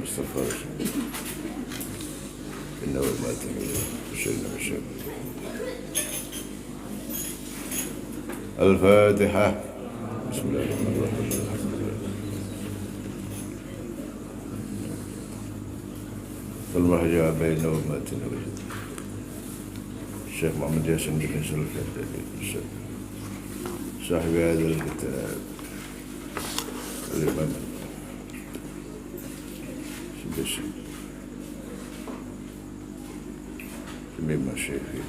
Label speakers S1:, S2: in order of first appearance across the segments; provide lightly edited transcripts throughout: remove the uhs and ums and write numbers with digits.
S1: المصطفى إنه ما تنجي شيء شيء. الفاتحة. بسم الله الرحمن الرحيم. المهجة بين أمة وجد. الشيخ محمد ياسين بن سلفي صاحب هذا الكتاب الإمام سبيسي مما شيخي.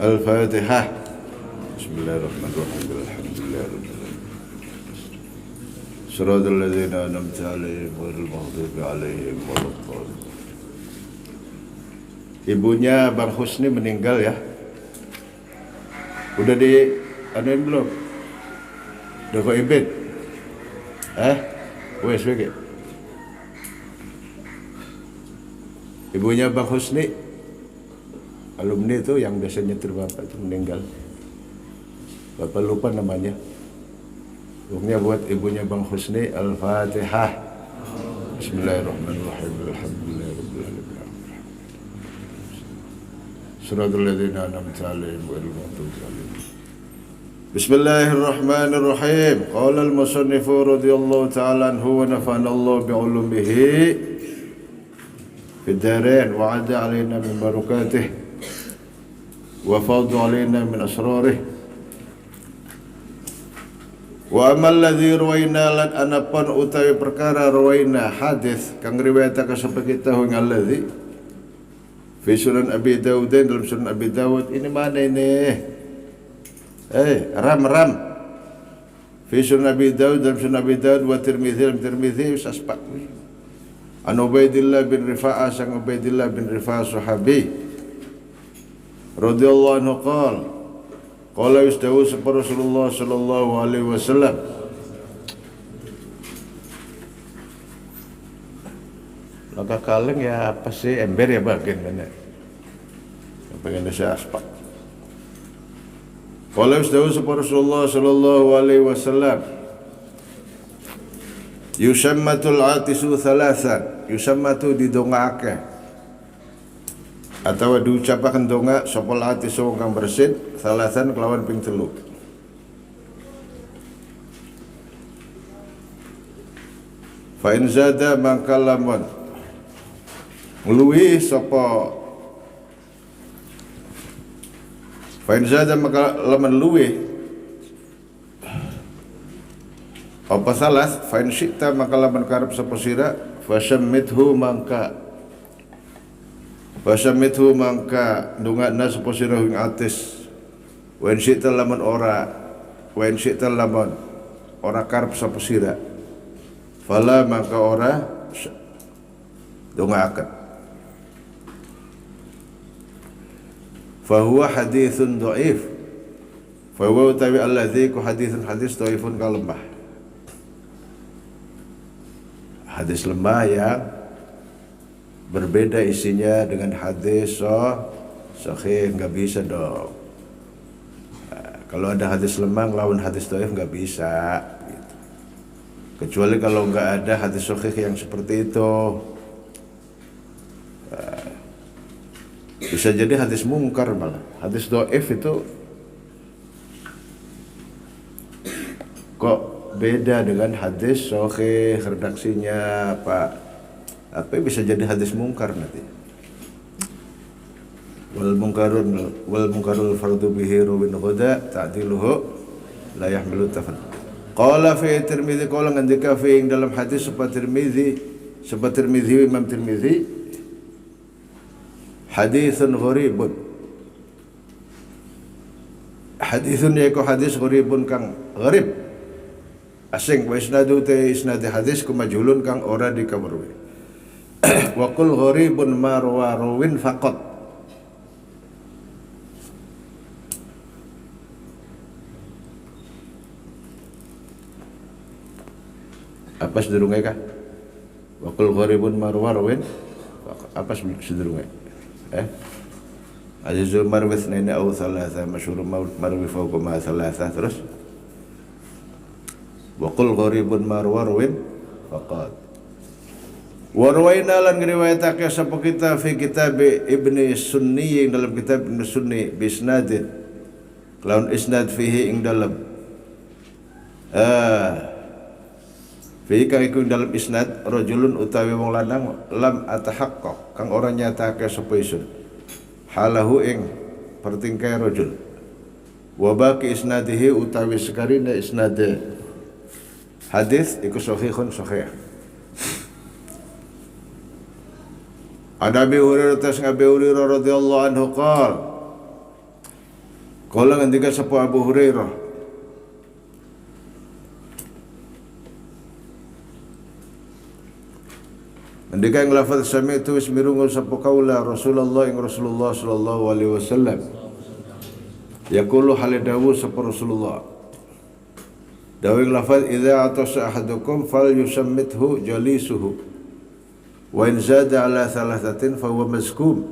S1: الفاتحة. بسم الله الرحمن الرحيم. الحمد لله رب العالمين. صراط الذين أنعمت عليهم غير المغضوب عليهم ولا الضالين. Ibunya Bang Husni meninggal ya. Udah di anuin belum? Udah kok ibid? WSWG. Ibunya Bang Husni, alumni itu yang biasa nyetir bapak itu meninggal. Bapak lupa namanya. Pokoknya buat ibunya Bang Husni, Al-Fatihah. Bismillahirrahmanirrahim. Alhamdulillahirabbil alamin. Suratul ladzina an'amta 'alaihim ghairil maghdubi 'alaihim. Bismillahirrahmanirrahim. Qala al-musannif radhiyallahu ta'ala anhu wa nafa'ana Allah bi'ulumihi fid darain wa 'adda 'alaina min barakatihi wa fadda 'alaina min asrarihi. Wa amal ladzi ruwaina lan anapan utawi perkara ruwaina hadis kang riwayatake sapa kita ing alladzi fi Sunan Abi Dawud, dalam Sunan Abi Dawud. Ini mana ini? Ram fi Sunan Abi Dawud, dalam Sunan Abi Dawud wa Tirmidzi, dalam Tirmidzi aspak an Ubaidillah bin Rifa'ah, sang Ubaidillah bin Rifa'ah sahabi radhiyallahu anhu qala istawu sapa Rasulullah sallallahu alaihi wasallam. Maka kaleng ya apa sih, ember ya bagian mana? Bagian desa aspak. Qala istawu sapa Rasulullah sallallahu alaihi wasallam. Yusammatul atisu thalathan. Yusammatu didongake atau diucapakan donga sapa atisu kang bersin thalathan kelawan ping 3. Fa in zada mangka lamun ngluwi sapa, fa in zada maka lamun luwi apa salas, fa in syi'ta maka lamun karep sapa sira, fasammithu mangka ndongakna sapa sira ing atis. Wa in syi'ta lamun ora karep sapa sira, fala maka ora dongaaken. Fahuwa hadithun dhaif. Fahuwa utawi alladzi ku hadithun hadis dhaifun ka lemah. Hadis lemah yang berbeda isinya dengan hadis sahih, nggak bisa dong. Kalau ada hadis lemah lawan hadis dhaif nggak bisa gitu. Kecuali kalau nggak ada hadis sahih yang seperti itu. Bisa jadi hadis mungkar malah. Hadis dhaif itu kok beda dengan hadis sahih, redaksinya apa bisa jadi hadis mungkar nanti. Wal munkarul fardu bihi rawin ghuda ta'diluhu la yahmilu tafad. Qala fi Tirmidzi, qala ngandika fi dalam hadis seperti Tirmidzi Imam Tirmidzi, hadithun gharibun. Hadithun yaiku hadis gharibun kang gharib asing, wa isnadu te isnad hadis ku majhulun kang ora dikaweruhi. Wa qul gharibun ma rawin faqat. Apa sedurunge kah? Wa qul gharibun ma rawin apa sedurunge? Azizul marwi tsnaini aw thalatha, masyhur marwi fawqa ma thalatha. Terus wa qul gharibun marwarwin faqat. Warwaina lan ngriwayatake sapa kita fi kitab Ibni Sunni ing dalam kitab Ibnu Sunni bisnadin lawan isnad fihi ing dalam fihi kang iku ing dalam isnad rajulun utawi wong lanang lam atahaqqaq kang ora nyatake sapa isun halahu ing pertingkai rajul wa baqi isnadihi utawi sekarine isnade hadis iku sahihun sahih. Ada Abi Hurairah tas Abi Hurairah radhiyallahu anhu qala ngendika sapa Abu Hurairah ngendika ing lafaz sami'tu wis mirungu sapa kaula Rasulullah ing Rasulullah sallallahu alaihi wasallam yaqulu halidawu sapa Rasulullah dawing lafaz idza atasa ahadukum falyusammithu jalisuhu wa in zada ala thalathatin fa huwa mazkum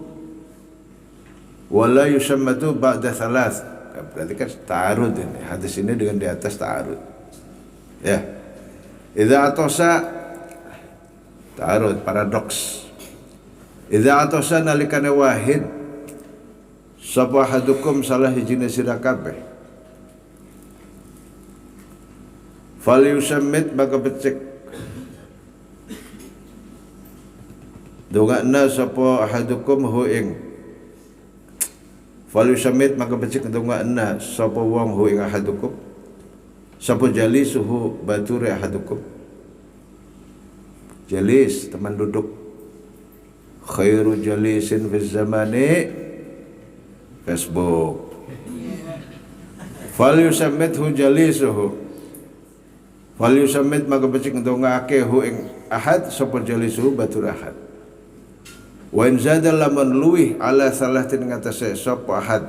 S1: wa la yusammatu ba'da thalath. Berarti kan ta'arud ini. Hadis ini dengan di atas ta'arud. Ya. Idza atasa ta'arud paradoks. Idza atasa nalikane wahid sapa hadukum salah hijine sira kabeh. Fal yusammit maka becek dongakna sapa ahadukum hu ing fal yusammit maka becik dongakna sapa wong hu ing ahadukum sapa jalisuhu bature ahadukum jalis teman duduk khairu jalisin fi zamani Facebook fal yusammit hu jalisuhu fal yusammit maka becik dongake hu ing ahad sapa jalisuhu bature ahad. Wa in zada laman luwih ala salatin ngatasé sapa ahad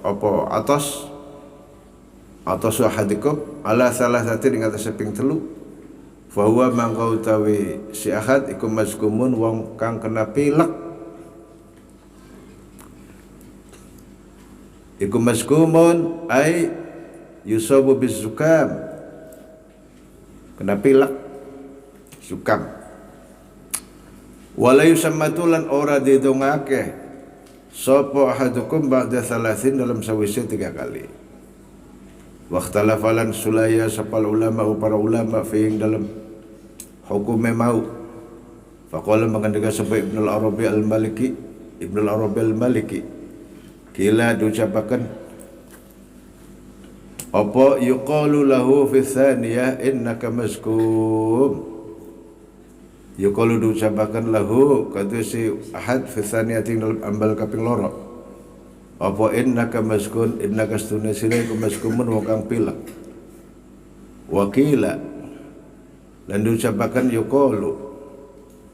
S1: apa atas ahadikum ala salatin ngatasé ping 3 fa huwa mangka utawi si ahad iku mazkumun wong kang kena pilek iku mazkumun ai yusabu bizukam kena pilek sukam wala yusammatulan ora didongake sapa ahadukum ba'da thalathin dalam sawise 3 kali. Waqtalafalan sulaya sapal ulama para ulama fi dalam hukume mau. Faqala mengandika sapa Ibnul Arabi Al-Maliki kila diucapaken apa yuqalu lahu fi thaniyah innaka mazkum. Yuqalu diucapakan lahu kata si ahad fi thaniyatin dalam ambal kaping loro apa innaka maskun innaka stuna silaiku maskumun wa kang pilek wakila dan diucapakan yuqalu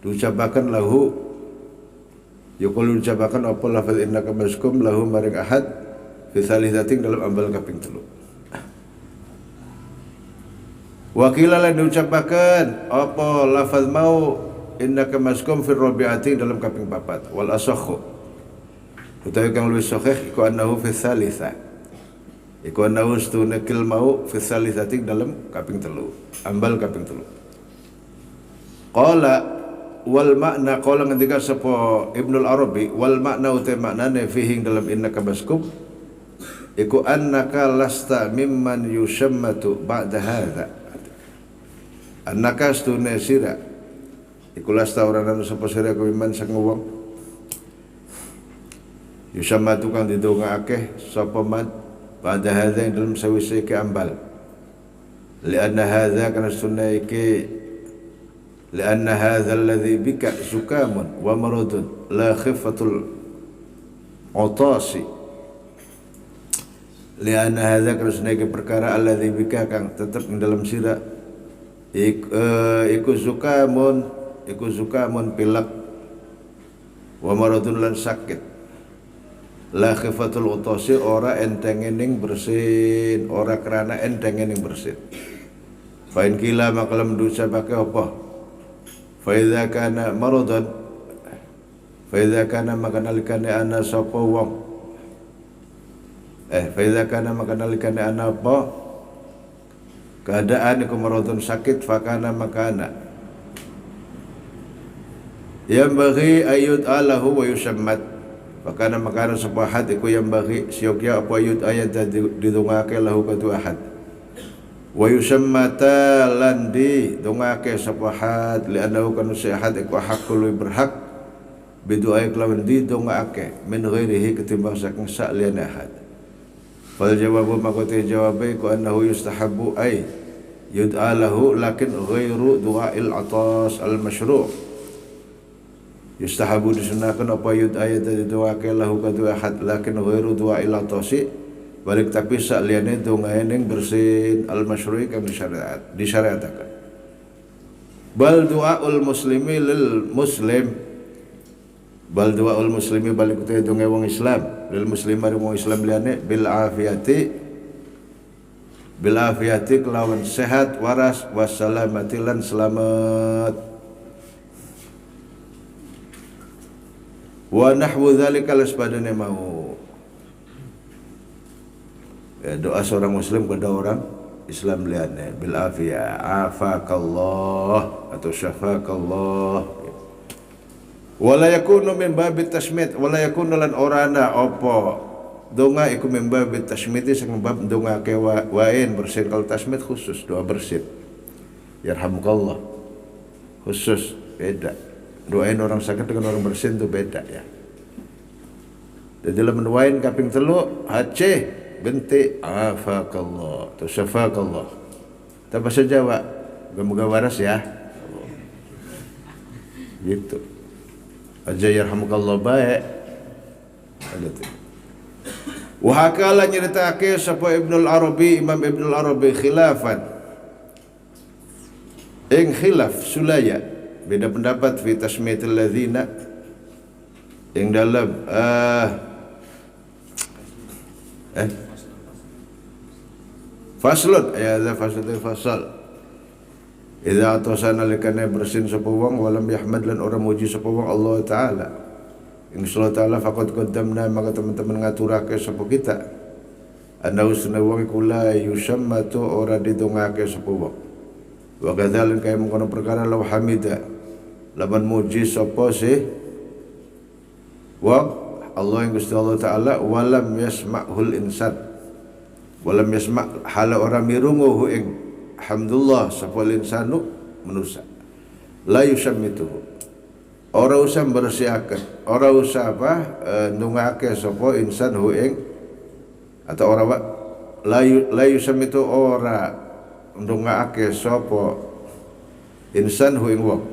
S1: diucapakan lahu yuqalu diucapakan apa lafaz innaka maskum lahu maring ahad fi thalithatin dalam ambal kaping 3 wakila lan diucapakan apa lafaz mau innaka maskum fil rabi'ati dalam kaping 4 wal asakhu utawi kang luwih sahih iku annahu fi tsalitsa iku annahu stunakil mau fi tsalitsati dalam kaping 3 ambal kaping 3 qala wal makna qala ngendika sapa Ibnul Arabi wal makna uta maknane fihi dalam innaka maskum iku annaka lasta mimman yusammatu ba'da hadza annaka stune sira iku lasta ora ana sapa sira ku iman sang wong yusammatu kang didongakake sapa man pada hadza ing dalam sawise ke ambal lianna hadza kana sunna iki lianna hadza alladhi bika sukamun wa maradun la khifatul utasi lianna hadza kana sunna iki perkara alladhi bika kang tetep ing dalam sira iku sukamun pilek wa maradun lan sakit la khifatul utasi ora entengening bersin ora kerana entengening bersin fa in kila makalam dosa pakai apa fa idza kana maradan fa idza kana makanalikane ana sapa wong fa idza kana makanalikane ana apa keadaan iku maradun sakit fakana makana yang bagi ayud alahu wa yusammat fakana makana sapa ahad iku yang bagi siokya apa ayud ayat didungake lahu katu ahad wa yusammata lan didungake sapa ahad li'annahu kanu si ahad iku haqqul berhak bidu'a kelawan didungake min ghairihi ketimbang saking sak liyane ahad. Fal jawabu makote jawabe ku annahu yustahabbu ay yud'a lahu lakin ghairu du'ail atas al masyru'. Yustahabu disunahkan apa yud'a yadda du'ake lahu kadu ahad lakin ghairu du'ail atasi balik tapi sak liyane dongae ning bersin al masyru' kang disyariataken. Bal du'aul muslimi lil muslim bal du'aul muslimi balik te dongae wong Islam lil muslim mari wong Islam liyane bil afiyati kelawan sehat waras wassalamati lan selamat wa nahwu dzalika lasbadane mau ya, doa seorang muslim kepada orang Islam liyane bil afiyah afakallah atau syafakallah wala yakunu min babit tasmid wala yakunu lan orana apa donga iku min babit tasmid sing bab donga ke wain bersin kal tasmid khusus doa bersin yarhamukallah khusus beda doain orang sakit dengan orang bersin itu beda ya. Jadi dalam doain kaping telu Aceh binti afakallah atau syafakallah tak bahasa Jawa moga waras ya gitu aja yarhamukallah baik gitu. Wa hakala nyeritake sapa Ibnul Arabi Imam Ibnul Arabi khilafan ing khilaf sulaya beda pendapat fi tasmiyatil ladzina ing dalam faslun ya za fasal idza atosana likane bersin sapa wong walam yahmad lan ora muji sapa wong Allah taala insyaallah taala faqad qaddamna maka teman-teman ngaturake sapa kita ana usna wong iku la yusammatu ora didongake sapa wong wa kadzalika kaya mengkono perkara law hamida laban muji sapa sih wong Allah yang Gusti Allah taala walam yasma'hul insan walam yasma' hala ora mirungu ing alhamdulillah sapa insanu manusia la yusammituhu ora usah bersiaken ora usah apa ndongake sapa insan hu ing atau ora la yusammitu ora ndongake sapa insan hu ing wong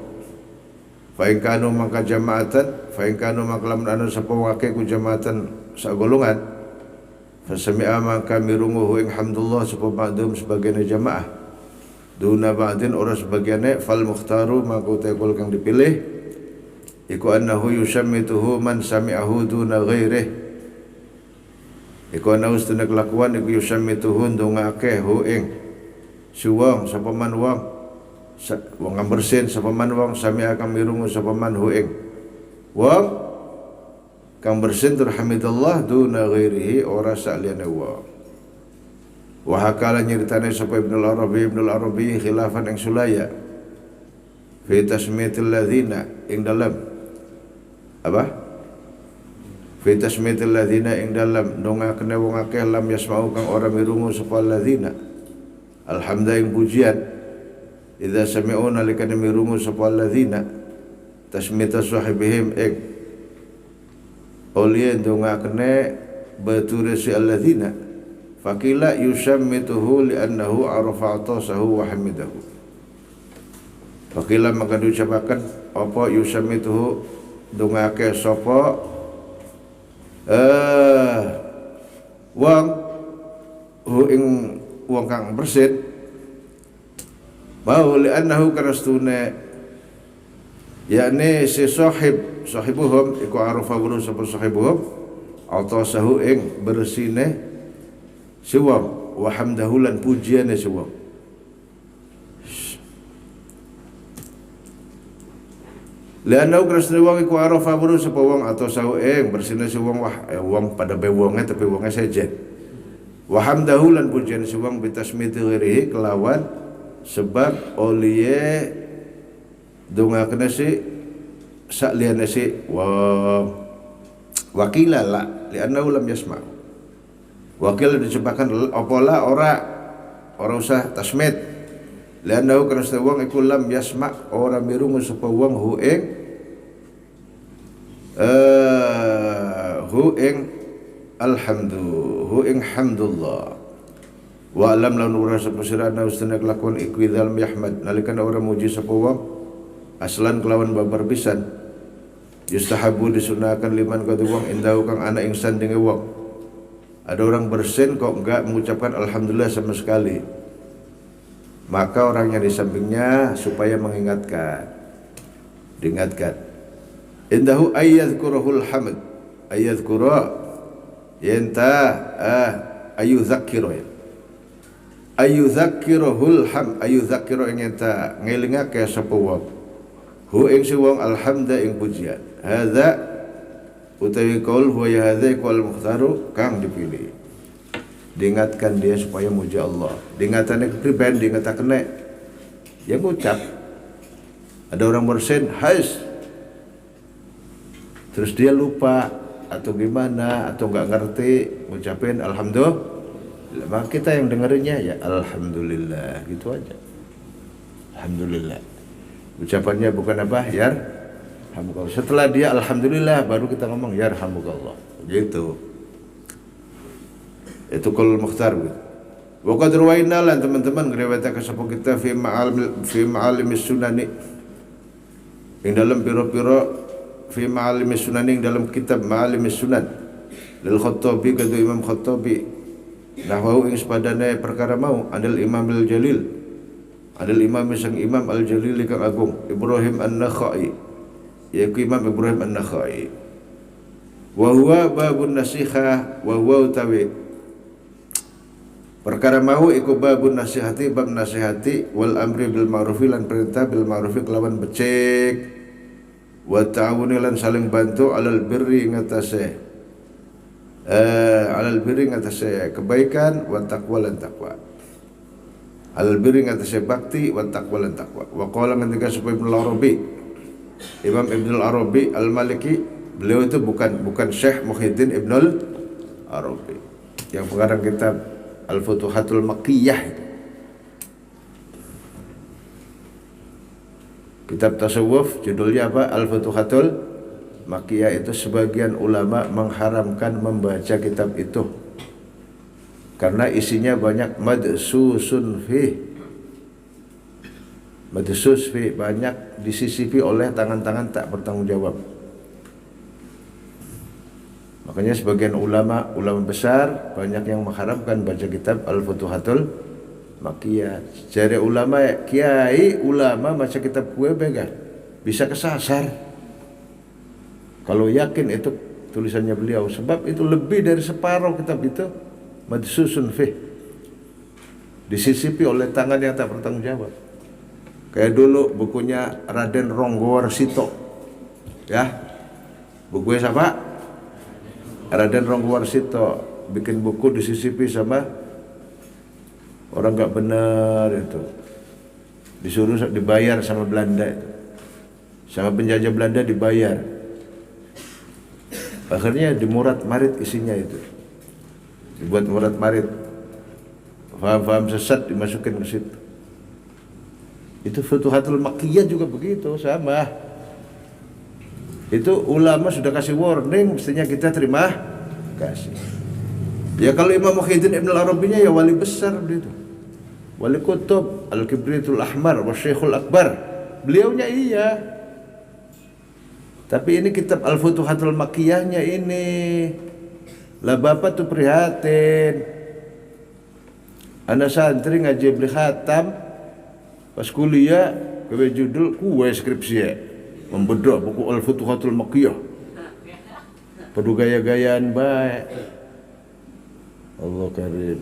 S1: fa in kanu maka jamaatan fa in kanu maka lamun anu sapa wake ku jamaatan sak golongan fa sami'a maka mirungu hu ing alhamdulillah sapa ba'dhum sebagian jamaah duna ba'din ora sebagiannya fal mukhtaru maka utekul kang dipilih iku annahu yusammituhu man sami'ahu duna ghairih iku annahu setuna kelakuan iku yusammituhu ndongake hu ing suwong sapa man wong kang bersin sapa man wong sami'a kang mirungu sapa man hu ing wong kang bersin terhamidallah duna ghairihi ora saliyane wong. Wa hakala nyeritane sapa Ibnul Arabi khilafan ing sulaya fi tasmiyatil ladzina ing dalam apa fi tasmiyatil ladzina ing dalam ndongakne wong akeh lam yasma'u kang ora mirungu sapa ladzina alhamdulillah ing pujian idza sami'u nalika mirungu sapa ladzina tasmiyata sahibihim ing oleh ndongakne bature si alladzina fakila yusammituhu li'annahu arafa atasahu wa hamidahu fakila maka diucapakan apa yusammituhu dongake sapa wong hu ing wong kang bersin mau li'annahu karastune yakni si sahibuhum iku arafa guru sapa sahibuhum atasahu ing bersine siwang wa hamdahu lan pujiane siwang Lianau krasne wong iku arafa buru sapa wong atau sawu ing bersine siwang wah wong pada be wonge tapi wonge sejen Wa hamdahu lan pujian suwang bitasmiti ghairihi kelawan sebab oliye dongakeun si sakliana si wakila la li'annahu lam yasma'. Wakil disebutkan opola ora usah tasmid li'annahu kana wong iku lam yasma' ora mirungu sapa wong hu ing hamdulillah wa alam lan ura sapa sirana ustana kelakuan iku dalam yahmad nalika ora muji sapa wong aslan kelawan babar pisan yustahabu disunahkan liman kadu wong indahu kang ana ing sandinge wong. Ada orang bersin kok enggak mengucapkan alhamdulillah sama sekali, maka orang yang di sampingnya supaya diingatkan indahu ayyadhkurul hamd ayyadhkura yanta ayyudzakkirul ham ayyudzakkira ing enta ngelingake sapa wong hu ing wong alhamda ing pujian hadza utawi qaul huwa ya hadza qaul mukhtaru kang dipilih diingatkan dia supaya muji Allah. Diingatane kepriben diingataken ya ngucap. Ada orang bersin hais terus dia lupa atau gimana atau enggak ngerti ngucapin alhamdulillah, maka kita yang dengerinnya ya alhamdulillah gitu aja. Alhamdulillah. Ucapannya bukan apa? Yarhamukallah. Setelah dia alhamdulillah baru kita ngomong yarhamukallah. Gitu. Itu qaul mukhtar gitu. Wa qad ruwaina lan teman-teman ngriwayatake sapa kita fi ma'alimis sunani. Ing dalam pira-pira fi ma'alimis sunani ing dalam kitab ma'alimis sunan lil Khattabi kadu Imam Khattabi nahwu ing sepadane perkara mau adal Imam al-Jalil adal Imam sang Imam al-Jalil kang agung Ibrahim an-Nakhai yaiku Imam Ibrahim an-Nakhai wa huwa babun nasiha wa huwa utawi perkara mau iku babun nasihati bab nasihati wal amri bil ma'ruf lan perintah bil ma'ruf kelawan becik wa ta'awuni lan saling bantu alal birri ngatasé kebaikan wa taqwa lan taqwa alal birri ngatasé bakti wa taqwa lan taqwa wa qala ngendika supaya Ibnu Arabi Imam Ibnu Arabi Al-Maliki beliau itu bukan Syekh Muhyiddin Ibnu Arabi yang pengarang kitab Al-Futuhatul Makkiyah itu. Kitab tasawuf judulnya apa? Al-Futuhatul Makkiyah. Itu sebagian ulama mengharamkan membaca kitab itu karena isinya banyak madsus fi banyak disisipi oleh tangan-tangan tak bertanggung jawab. Makanya sebagian ulama besar banyak yang mengharamkan baca kitab Al-Futuhatul Makkiyah. Jari ulama kiai ulama baca kitab gue bega bisa kesasar kalau yakin itu tulisannya beliau, sebab itu lebih dari separuh kitab itu madsusun fih disisipi oleh tangan yang tak bertanggung jawab. Kayak dulu bukunya Raden Ronggowarsito ya, bukunya siapa? Raden Ronggowarsito bikin buku disisipi sama orang nggak benar itu, disuruh dibayar sama Belanda itu, sama penjajah Belanda dibayar, akhirnya dimurat marit isinya itu, dibuat murat marit, faham-faham sesat dimasukin ke situ. Itu Futuhatul Makkiyah juga begitu sama. Itu ulama sudah kasih warning, mestinya kita terima kasih. Ya kalau Imam Muhyiddin Ibnu Arabinya ya wali besar begitu. Wali kutub Al-Kibritul Ahmar wa Syekhul Akbar. Beliaunya iya. Tapi ini kitab Al-Futuhatul Makkiyahnya ini. Lah bapak tuh prihatin. Anak santri ngaji beli khatam pas kuliah kewe judul kue skripsi ya. Membedah buku Al-Futuhatul Makkiyah. Pedu gaya-gayaan baik. Allah karim.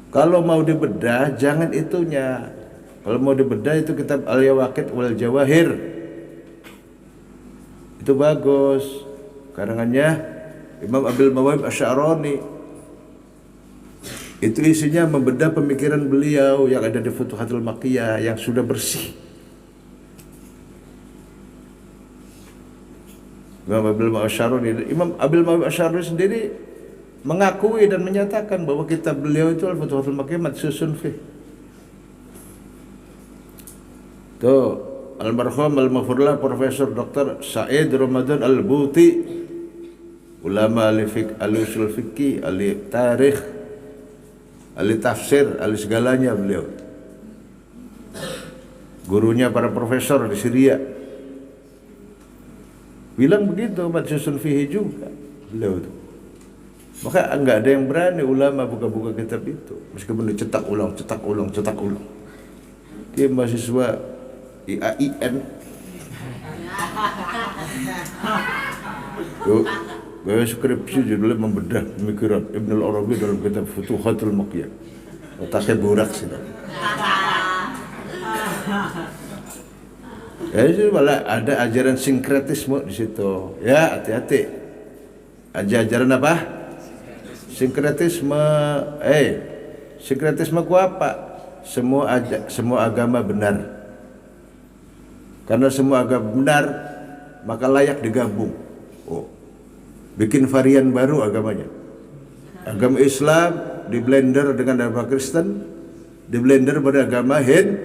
S1: Kalau mau dibedah jangan itunya. Kalau mau dibedah itu kitab Al-Yawaqit wal Jawahir. Itu bagus. Karangannya Imam Abil Mawahib Asy'arani. Itu isinya membedah pemikiran beliau yang ada di Futuhatul Makkiyah yang sudah bersih. Imam Abil Ma'asyaruni Asy'ari sendiri mengakui dan menyatakan bahwa kitab beliau itu Al-Futuhatul Makkiyah madsusun fih. Tuh, almarhum al-maghfurlah Profesor Dr. Said Ramadan Al-Buti, ulama al-usul fikih, ahli tarikh, ahli tafsir, ahli segalanya beliau. Gurunya para profesor di Syria. Bilang begitu, madsusun fihi juga beliau itu. Maka enggak ada yang berani ulama buka-buka kitab itu, meskipun dicetak ulang. Dia mahasiswa IAIN. Gaya skripsi judulnya membedah pemikiran Ibn al-Arabi dalam kitab Futuhatul Makkiyah. Otaknya burak sih. Ya itu malah ada ajaran sinkretisme di situ. Ya hati-hati. Ajaran apa? Sinkretisme. Sinkretisme ku apa? Semua agama benar. Karena semua agama benar, maka layak digabung. Bikin varian baru agamanya. Agama Islam di blender dengan agama Kristen, di blender pada agama Hindu,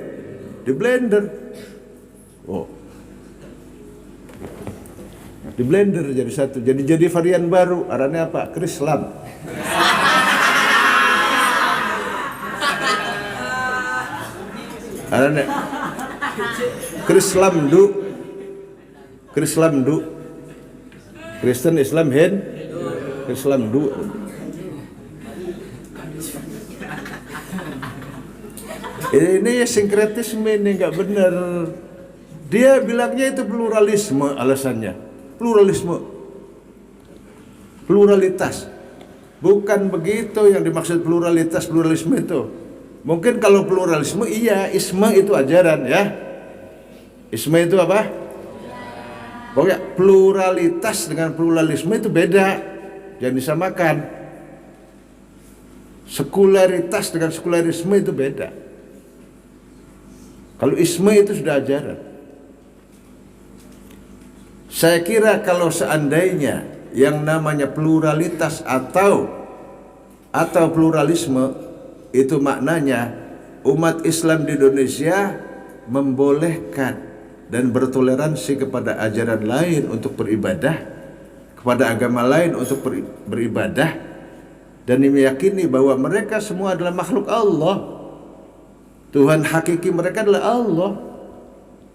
S1: di blender. Di blender jadi satu. Jadi varian baru. Arahnya apa? Krislam. Arahnya Krislamdu. Kristen, Islam, Hindu. Krislamdu. Ini sinkretisme, ini nggak benar. Dia bilangnya itu pluralisme, alasannya pluralitas. Bukan begitu yang dimaksud pluralisme itu. Mungkin kalau pluralisme iya, isme itu ajaran ya. Isme itu apa? Pokoknya pluralitas dengan pluralisme itu beda, jangan disamakan. Sekularitas dengan sekularisme itu beda. Kalau isme itu sudah ajaran. Saya kira kalau seandainya yang namanya pluralitas atau pluralisme itu maknanya umat Islam di Indonesia membolehkan dan bertoleransi kepada ajaran lain untuk beribadah, kepada agama lain untuk beribadah, dan meyakini bahwa mereka semua adalah makhluk Allah. Tuhan hakiki mereka adalah Allah.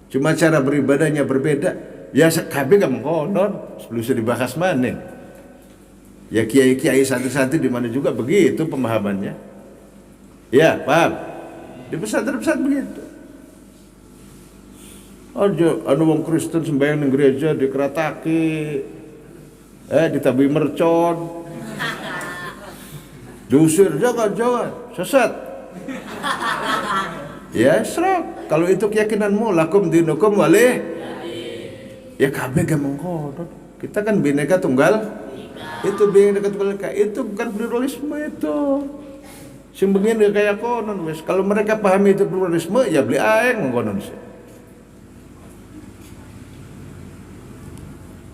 S1: Cuma cara beribadahnya berbeda. Ya kabeh gak mengkonon, sebelum dibahas maning. Ya kiai-kiai santri-santri di mana juga begitu pemahamannya. Ya, paham? Di pesantren-pesantren begitu. Anu wong Kristen sembahyang ning gereja dikerataki. Ditabuhi mercon. Diusir, jangan, sesat. Ya, serok. Kalau itu keyakinanmu, lakum dinukum walih. Ya kabeh gak mengkonon. Kita kan bineka tunggal. Itu bineka tunggal ika. Itu bukan pluralisme itu. Sing begini kayak konon wes. Kalau mereka pahami itu pluralisme, ya beli aeng mengkonon sih.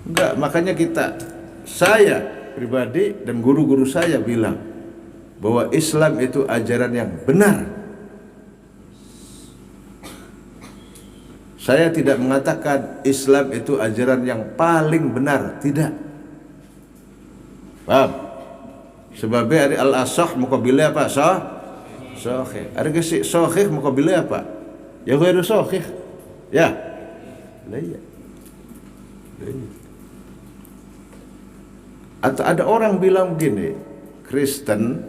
S1: Enggak, makanya saya pribadi dan guru-guru saya bilang bahwa Islam itu ajaran yang benar. Saya tidak mengatakan Islam itu ajaran yang paling benar, tidak. Paham? Sebabnya ada al-asah muqabilnya apa? Sahih. Ada kesih sahih muqabilnya apa? Ya ghairu sahih. Ya. Iya. Atau ada orang bilang begini, Kristen,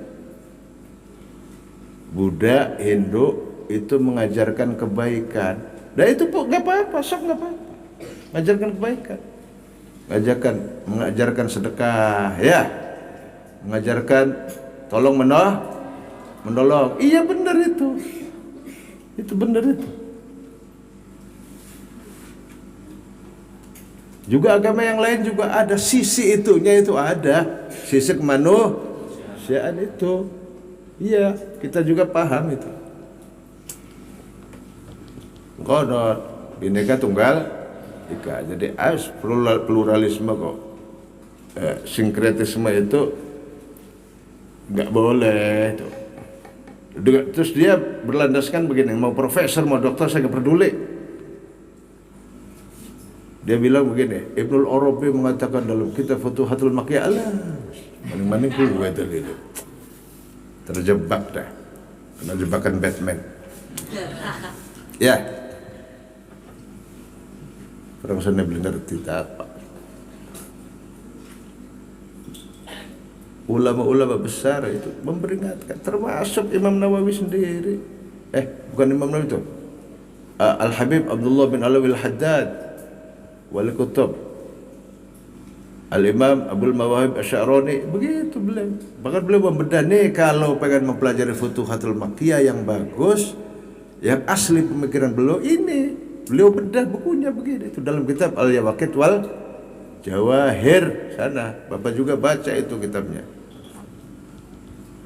S1: Buddha, Hindu itu mengajarkan kebaikan. Nah itu nggak apa-apa, sok nggak apa-apa. Mengajarkan kebaikan, mengajarkan sedekah, ya, mengajarkan tolong menolong. Iya benar itu benar itu. Juga agama yang lain juga ada sisi itunya, itu ada sisi kemanusiaan itu. Iya, kita juga paham itu. Kodot, Bhinneka Tunggal Ika. Jadi pluralisme kok. Sinkretisme itu nggak boleh tuh. Terus dia berlandaskan begini, mau profesor mau dokter saya nggak peduli. Dia bilang begini, Ibnul Arabi mengatakan dalam kitab Futuhatul Makkiyah, alah, maning-maning gue tadi itu terjebak dah, kena jebakan Batman. Ya, orang sana belum ngerti apa. Ulama-ulama besar itu memperingatkan, termasuk Imam Nawawi sendiri. Bukan Imam Nawawi itu, Al-Habib Abdullah bin Alawi Al-Haddad, Wali Kutub, Al-Imam Abdul Mawahib Asy'arani, begitu beliau. Bahkan beliau membedah nih, kalau pengen mempelajari Futuhatul Makkiyah yang bagus, yang asli pemikiran beliau ini, beliau bedah bukunya begini. Itu dalam kitab Al-Yawaqit wal Jawahir sana. Bapak juga baca itu kitabnya.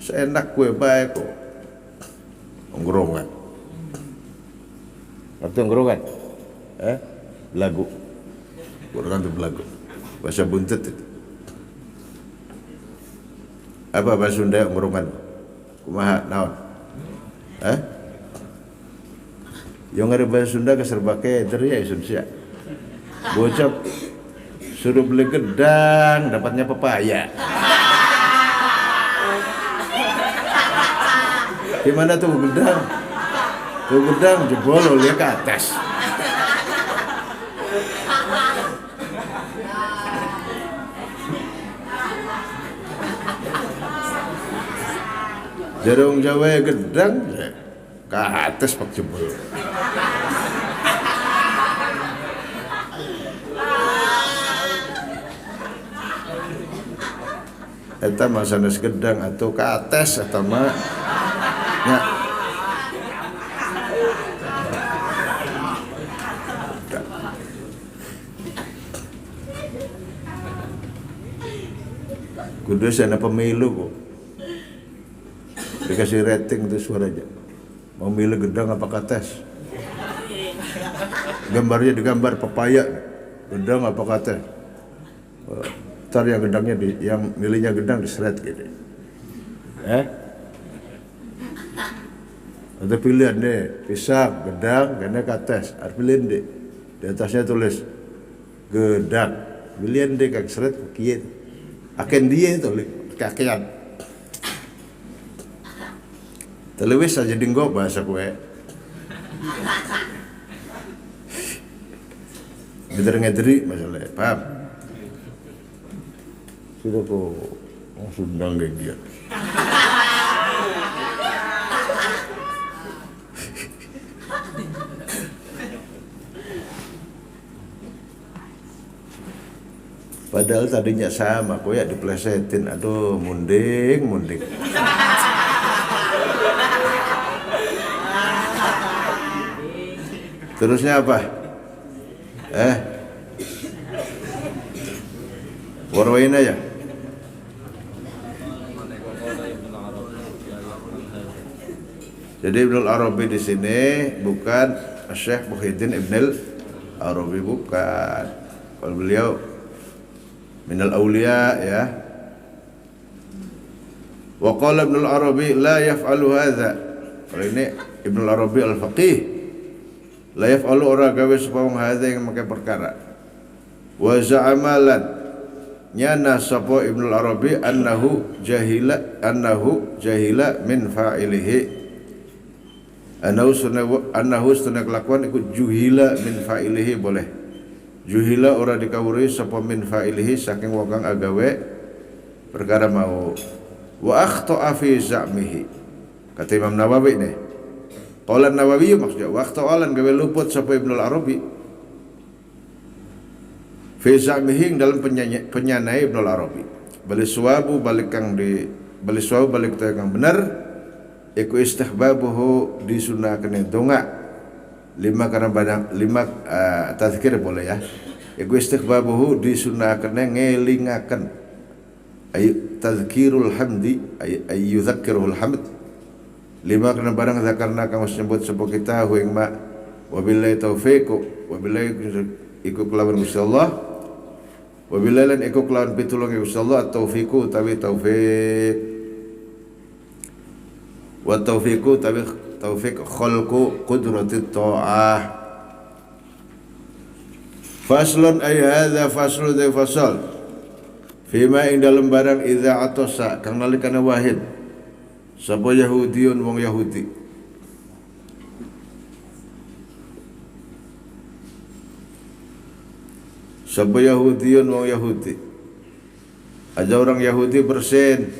S1: Seenak kue baik kok. Onggerongan. Arti onggerongan? Belagu. Onggerongan itu belagu. Bahasa buntet itu. Apa bahasa Sunda onggerongan? Kumaha naon? Yang ada bahasa Sunda keserbake dari ya Indonesia. Bocap suruh beli gedang, dapatnya pepaya. Gimana tuh gedang? Tuh gedang jebol lo lihat ke atas. Jarung Jawa gedang ke atas pak jebol. Eta mah sanes gedang atau ke atas eta mah nya. Kudus ada pemilu kok. Dikasih rating itu suaranya. Mau milih gedang apa kates? Gambarnya digambar pepaya, gedang apa kates? Ntar yang gedangnya yang milihnya gedang diseret gitu. Ada pilihan deh, pisang, gedang, karena kates. Harus pilihan deh. Di atasnya tulis gedang. Pilihan deh kak seret kieu. Akan dia itu kakean. Telewis aja dinggo bahasa kue. Ngederi masalahnya, paham? Sudah kok Sundang kayak dia. Padahal tadinya sama, kok ya diplesetin, aduh munding. Terusnya apa? Warwain aja. Jadi Ibnul Arabi di sini bukan Syekh Muhyiddin Ibnul Arabi, bukan. Kalau beliau minal awliya ya. Wa qala Ibnul Arabi la yaf'alu hadza. Kalau ini Ibnul Arabi al-Faqih, la yaf'alu ora gawe sapa hadza yang make perkara. Wa za'amalan nyana sapa Ibnul Arabi annahu jahila min fa'ilihi. Annahu sunna kelakuan iku juhila min fa'ilihi boleh. Juhila ora dikawuri sapa min fa'ilihi saking wong kang agawe perkara mau. Wa akhta'a fi za'mihi. Kata Imam Nawawi nih. Qala Nawawi maksudnya wa akhta'alan gawe luput sapa Ibnul Arabi. Fi za'mihi dalam penyanai Ibnul Arabi. Balik kang bener iku istihbabuhu disunahkeun donga. Lima tazkir boleh ya. Iku istihbabuhu disunahkeun ngelingaken ay tazkirul hamdi ay yudzakirul hamd lima kena barang zakarna kang sebut sapa kita hu ing ma wabillahi taufiq wabillahi iku kelawan Gusti Allah wabillahi lan iku kelawan pitulung Gusti Allah at-taufiqu tawi taufik wa taufiqu tawi taufik khalqu qudratit ta'ah. Faslun ay hadza faslu de fasal fima ing dalam barang idza atasa kang nalikana wahid sapa Yahudiun wong Yahudi sapa Yahudiun wong Yahudi ada orang Yahudi bersin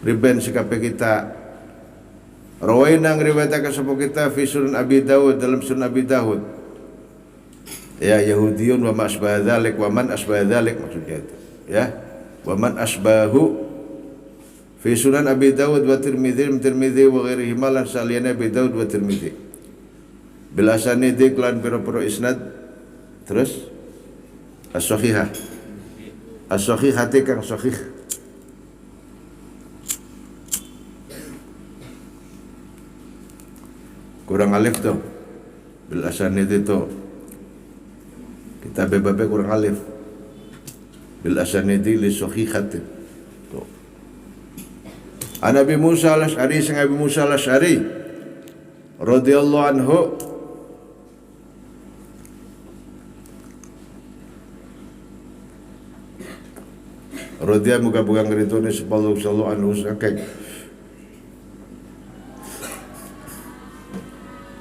S1: riben sikape kita rawaina ngriwayatake sapa kita fi sunan Abi Dawud dalam sunan Abi Dawud ya Yahudiun wa ma asbah dzalik wa man asbah dzalik maksudnya itu ya wa man asbahu fi sunan Abi Dawud wa Tirmidzi wa ghairihi malan saliyana Abi Dawud wa Tirmidzi bil asanidi klan pira-pira isnad terus as-sahihah as-sahihati kang sahih kurang alif tuh bil asanidi tuh kita bebabe kurang alif bil asanidi li sahihatin tuh An Abi Musa al-Asy'ari sang Abi Musa al-Asy'ari radhiyallahu anhu radhiyallahu muga bugang ridone sallallahu anhu saking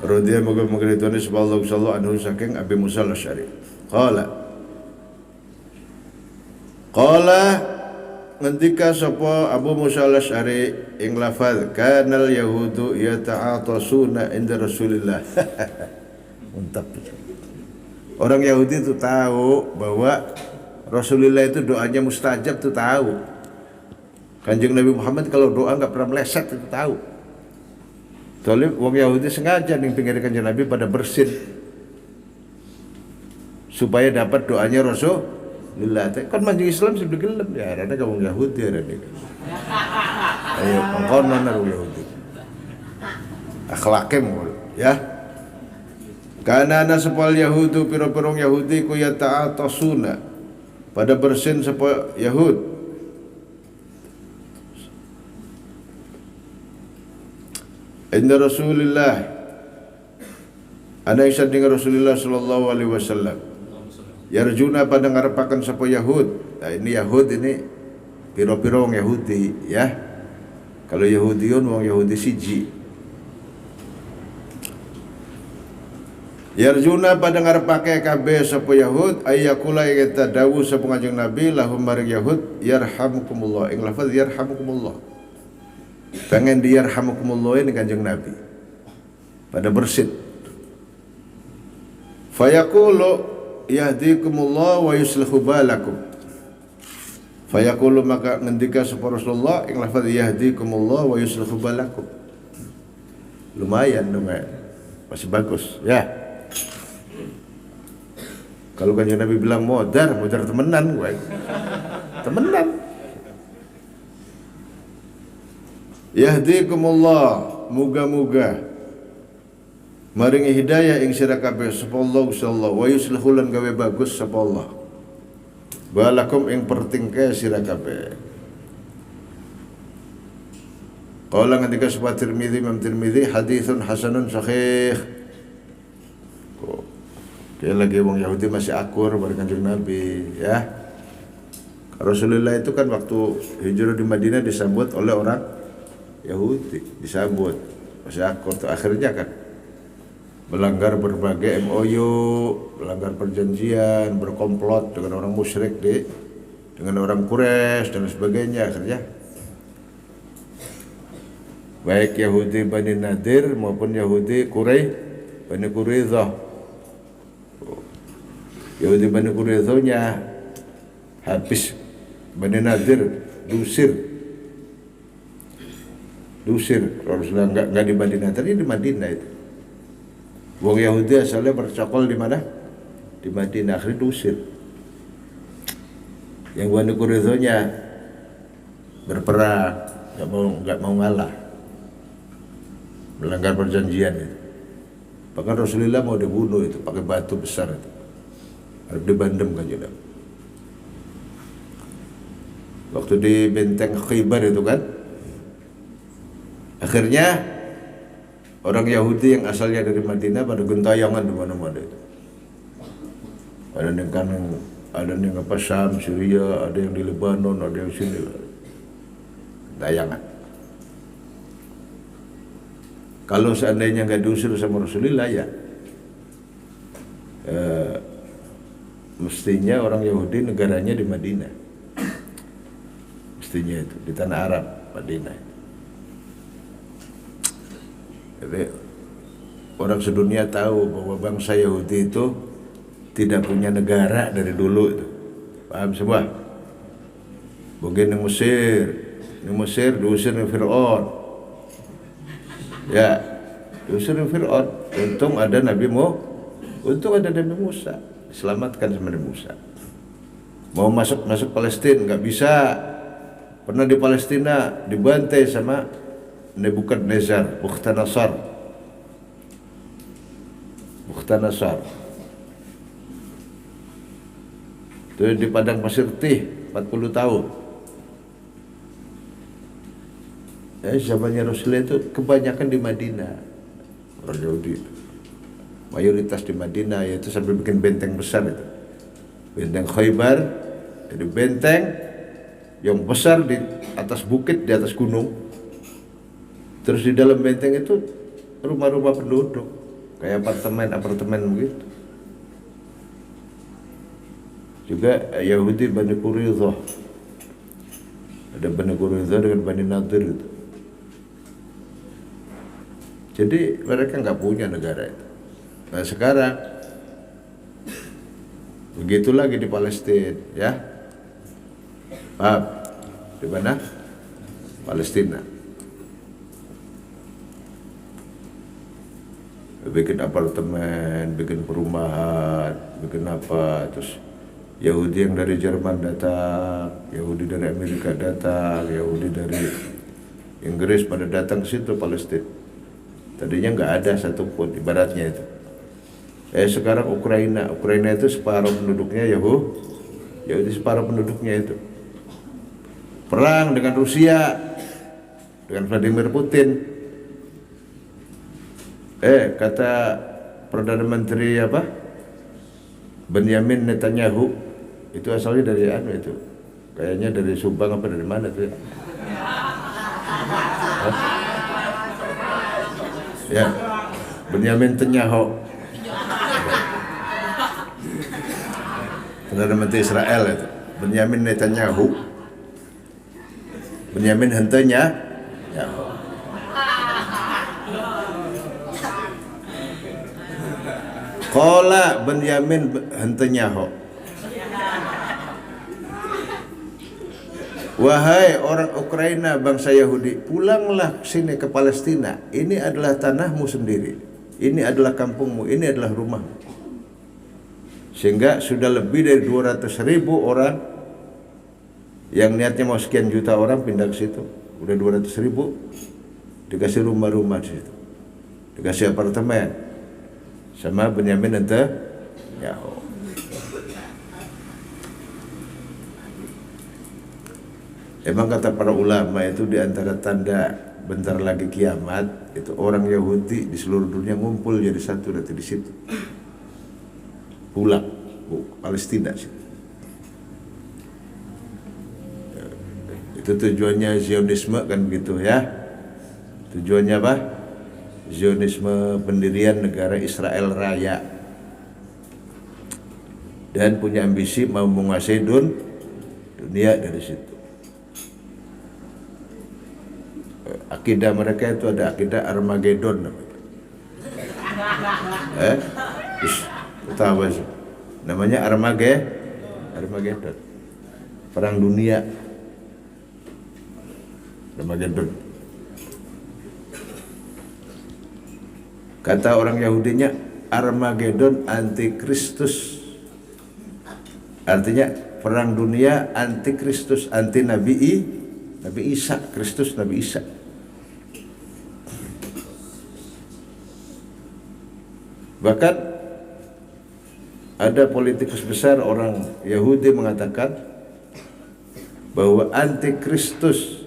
S1: radhiyallahu muga ridone sallallahu anhu saking Abi Musa al-Asy'ari qala ngendika sapa Abu Musa al-Asy'ari ing lafaz kanal yahudu yata'atasuna inda Rasulillah. Mantap. Orang Yahudi itu tahu bahwa Rasulullah itu doanya mustajab itu tahu. Kanjeng Nabi Muhammad kalau doa enggak pernah meleset itu tahu. Soalnya wong Yahudi sengaja ning pinggir Kanjeng Nabi pada bersin supaya dapat doanya Rasulullah. Kan manjing Islam sudah gelem ya, ada kaum Yahudi ada nih. Ayo, konon orang Yahudi. Akhlaknya mul, ya. Karena ana sepal Yahudu piro-pirong Yahudi ku yata'atasuna pada bersin sepal Yahud. Inna Rasulillah ana isad dengan Rasulullah sallallahu alaihi wasallam. Yarjuna pada ngarepaken sapa Yahud. Nah ini Yahud ini piro-piro wong Yahudi ya. Kalau Yahudiun wong Yahudi siji. Yarjuna pada ngarepake kabeh sapa Yahud ayyakula kita dawuh sapa Kanjeng Nabi lahum maring Yahud yarhamukumullah ing lafaz yarhamukumullah. Pengen diyarhamukumullah ini Kanjeng Nabi. Pada bersit. Fayaqulu yahdikumullah wa yuslihu balakum. Fayaqulu maka ngendika sapa Rasulullah ing lafaz yahdikumullah wa yuslihu balakum. Lumayan masih bagus ya. Kalau Kanjeng Nabi bilang modar temenan gue. Temenan. Yahdikumullah muga-muga maringi hidayah ing sira kabeh sapa Allah sallallahu wa yuslihu lan gawe bagus sapa Allah. Balakum ing pertingke sira kabeh. Qala ngendika sapa Tirmidzi Imam Tirmidzi haditsun hasanun sahih. Dia lagi wong Yahudi masih akur bareng Kanjeng Nabi ya. Rasulullah itu kan waktu hijrah di Madinah disambut oleh orang Yahudi, disambut masih akur tuh akhirnya kan melanggar berbagai MOU, melanggar perjanjian, berkomplot dengan orang musyrik dengan orang Quraisy dan sebagainya akhirnya baik Yahudi Bani Nadir maupun Yahudi Bani Quraidzah. Yahudi Bani Quraidzahnya habis, Bani Nadir diusir. Rasulullah enggak di Madinah, tadi di Madinah itu. Wong Yahudi asalnya bercokol di mana? Di Madinah, akhirnya diusir. Yang Bani Quraidzahnya berperang nggak mau ngalah, melanggar perjanjian itu. Bahkan Rasulullah mau dibunuh itu pakai batu besar itu, harus dibandem kan juga. Waktu di benteng Khaybar itu kan, akhirnya orang Yahudi yang asalnya dari Madinah pada gentayangan di mana-mana itu. Ada yang kanan, ada yang apa Syam, Syria, ada yang di Lebanon, ada yang sini. Gentayangan. Kalau seandainya nggak diusir sama Rasulullah ya, mestinya orang Yahudi negaranya di Madinah. Mestinya itu di tanah Arab, Madinah. Jadi orang sedunia tahu bahwa bangsa Yahudi itu tidak punya negara dari dulu itu. Paham semua? Mungkin di Mesir diusir dari Fir'aun. Ya, diusir dari Fir'aun. Untung ada Nabi Musa, diselamatkan sama Nabi Musa. Mau masuk Palestina nggak bisa. Pernah di Palestina dibantai sama Nebukadnezar, Bukhtanasar. Itu di padang pasir Tih 40 tahun. Zamannya Rasulullah itu kebanyakan di Madinah. Orang Yahudi mayoritas di Madinah, yaitu sampai bikin benteng besar itu. Benteng Khaybar, jadi benteng yang besar di atas bukit, di atas gunung. Terus di dalam benteng itu rumah-rumah penduduk, kayak apartemen begitu. Juga Yahudi Bani Quraidah, ada Bani Quraidah dengan Bani Nadir itu. Jadi mereka nggak punya negara itu. Nah sekarang begitu lagi di Palestina, ya. Paham? Di mana? Palestina. Bikin apartemen, bikin perumahan, bikin apa, terus Yahudi yang dari Jerman datang, Yahudi dari Amerika datang, Yahudi dari Inggris pada datang ke situ Palestina. Tadinya nggak ada satupun, ibaratnya itu. Sekarang Ukraina itu separuh penduduknya Yahudi separuh penduduknya itu. Perang dengan Rusia, dengan Vladimir Putin. Kata Perdana Menteri Benyamin Netanyahu, itu asalnya dari itu. Kayaknya dari Subang apa dari mana tuh? Ya, Benyamin Netanyahu. Perdana Menteri Israel itu, Benyamin Netanyahu. Benyamin hentenya ya. Qala Benyamin Netanyahu, wahai orang Ukraina bangsa Yahudi, pulanglah sini ke Palestina. Ini adalah tanahmu sendiri, ini adalah kampungmu, ini adalah rumahmu. Sehingga sudah lebih dari 200.000 orang yang niatnya mau sekian juta orang pindah ke situ. Udah 200.000 dikasih rumah-rumah di situ, dikasih apartemen sama Benyamin Netanyahu. Emang kata para ulama itu di antara tanda bentar lagi kiamat itu orang Yahudi di seluruh dunia ngumpul jadi satu nanti di situ. Pulang Palestina situ. Itu tujuannya Zionisme kan begitu ya. Tujuannya apa? Zionisme, pendirian negara Israel Raya, dan punya ambisi mau menguasai dunia dari situ. Akidah mereka itu ada akidah Armageddon tahu sih namanya Armageddon, perang dunia Armageddon. Kata orang Yahudinya Armageddon antikristus, artinya perang dunia antikristus, anti Nabi Nabi Isa, Kristus Nabi Isa. Bahkan ada politikus besar orang Yahudi mengatakan bahwa antikristus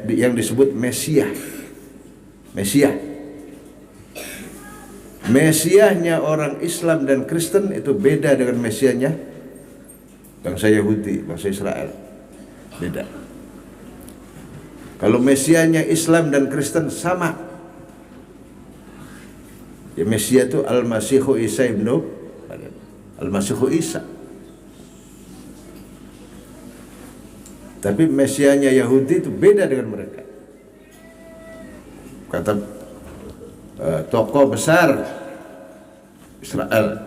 S1: yang disebut Mesiahnya orang Islam dan Kristen itu beda dengan Mesiahnya bangsa Yahudi, bangsa Israel. Beda. Kalau Mesiahnya Islam dan Kristen sama. Ya Mesias itu Al-Masihu Isa ibnu Al-Masihu Isa. Tapi Mesiahnya Yahudi itu beda dengan mereka. Kata tokoh besar Israel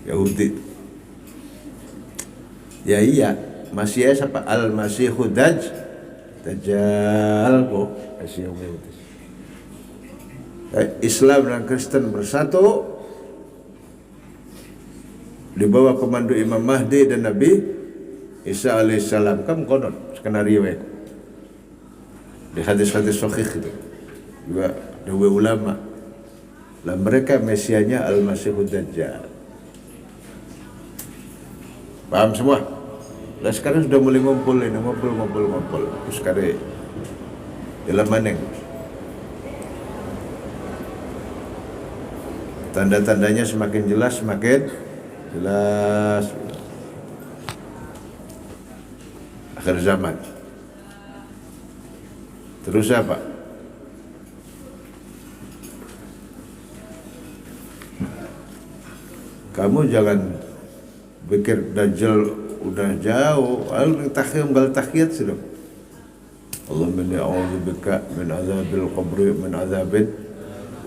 S1: Yahudi. Ya iya, Mesias apa? Al-Masihu Dajjal kok Mesias Yahudi. Islam dan Kristen bersatu di bawah komando Imam Mahdi dan Nabi Isa alaihissalam. Kan konon skenario itu di hadis-hadis sahih itu juga dua ulama lah, mereka Mesianya Al-Masihud Dajjal. Paham semua? Lah sekarang sudah mulai ngumpul terus sekarang dalam maneng tanda-tandanya semakin jelas akhir zaman. Terus apa? Kamu jangan pikir Dajjal udah jauh. Al-Tahiyat sudah. Allahumma inni a'udzubika min azabil qabri min azabin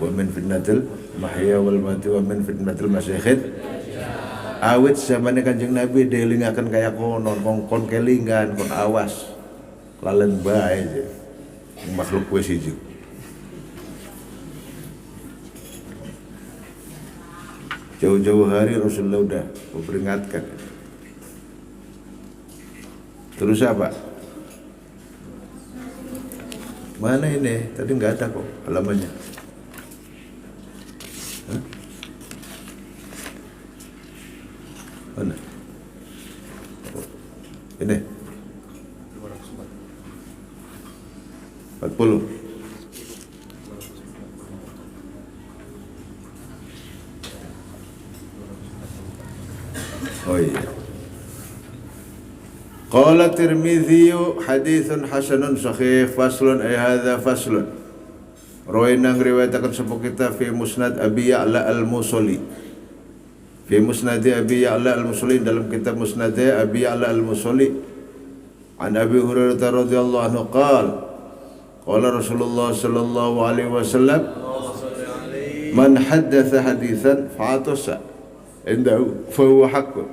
S1: wa min fitnatil mahya wal mati wa min fitnatil masyihid. Awit zamannya Kanjeng Nabi dilingakan kayak konon kon kelingan kon awas lalen bae aja makhluk wis hiji. Jauh-jauh hari Rasulullah udah memperingatkan. Terus apa? Mana ini? Tadi nggak ada kok halamannya. Hah? Mana? Ini 40. Oh iya. Qala Tirmidzi haditsun hasanun sahih faslun ay hadza faslun. Rawaina ngriwayataken sapa kita fi Musnad Abi Ya'la Al-Musali. Fi Musnad Abi Ya'la Al-Musali, dalam kitab Musnad Abi Ya'la Al-Musali. An Abi Hurairah radhiyallahu anhu qala qala Rasulullah sallallahu alaihi wasallam man haddatsa haditsan fa'atasa indahu fa huwa haqqun.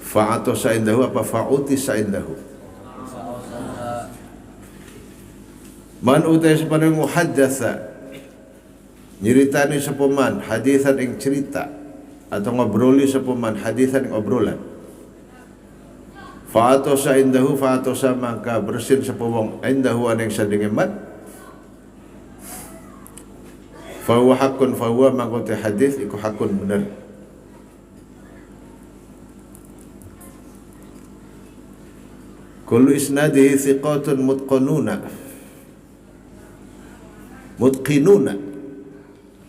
S1: Fa'atasa indahu apa fa'utisa indahu. Man utai sepanjang muhaddatsa nyeritani sepaman hadisan ing cerita atau ngobroli sepaman hadisan ing obrolan. Fa'atasa indahu fa'atasa maka bersin sepawong indahu aneng sadenge man. Fa huwa haqqun fa huwa mangkote hadis iku hakun bener. Kullu isnadihi thiqatun mutqinuna.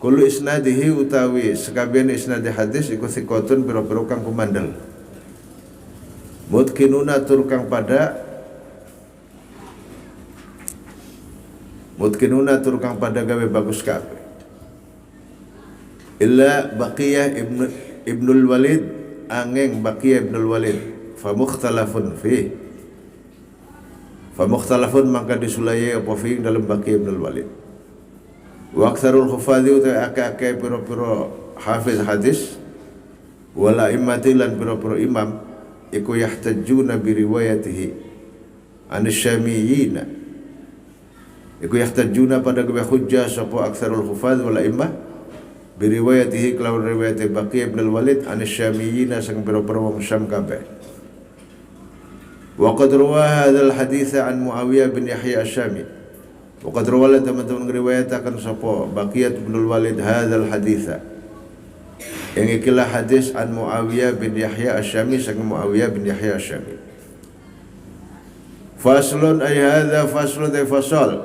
S1: Kullu isnadihi utawi sekabian isnadi hadis iku thiqatun biro-biro kang kumandel. Mutqinuna tur kang pada gawe bagus kabeh. Illa Baqiyah ibnul Walid, angeng Baqiyah ibnul Walid fa mukhtalafun maka disulai apa fi dalam Baqiyah ibnul Walid. Wa aktsarul hufadzi uta akeh pira-pira hafiz hadis wala immati lan pira-pira imam iku yahtajuna bi riwayatihi an syamiyyin. Iku yahtajuna pada gawe hujjah sapa aktsarul hufadz wala immah bi riwayatihi kelawan riwayat Baqiyah ibnul Walid an syamiyyin sang pira-pira wong Syam kabeh. Wa qad rawa hadzal hadits an Muawiyah bin Yahya Asy-Syami. Wa qad rawa teman-teman ngriwayataken sapa Baqiyat bin Walid hadzal hadits. Yang ikilah hadis an Muawiyah bin Yahya Asy-Syami saking Muawiyah bin Yahya Asy-Syami. Faslun ay hadza faslun ay fasal.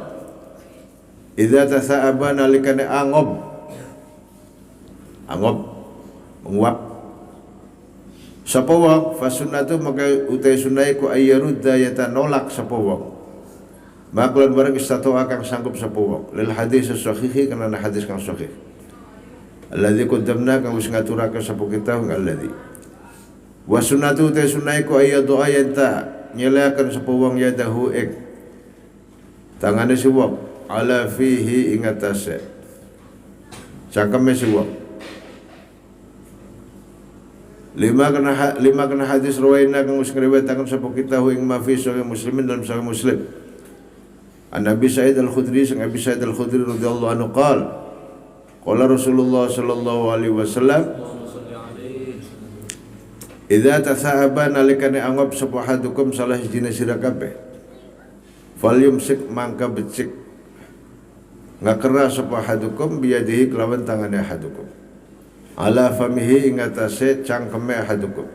S1: Idza tasa'aba nalikane angob menguap sapa wong fasunnatu maka utai sunai ku ayyarudda yata nolak sapa wong maklan barang istato akan sanggup sapa wong lil hadis sahihi kana hadis kang sahih alladzi qaddamna kang wis ngaturaken sapa kita alladzi wa sunnatu utai sunai ku ayyadu ayata nyelakan sapa wong yadahu ik tangane si wong ala fihi ingatase cangkeme si wong lima kena hadis rawaina kang wis ngriwayataken sapa kita ing ma fi sahih muslimin dalam sahih muslim an Nabi Sa'id al-Khudri sang Abi Sa'id al-Khudri radhiyallahu anhu qala Rasulullah sallallahu alaihi wasallam idza tasa'aba nalikane anggap sapa hadukum salah jenis sira kabeh falyumsik mangka becik ngakera sapa hadukum biyadihi kelawan tangane hadukum ala famihi ingatase cangkeme hadukum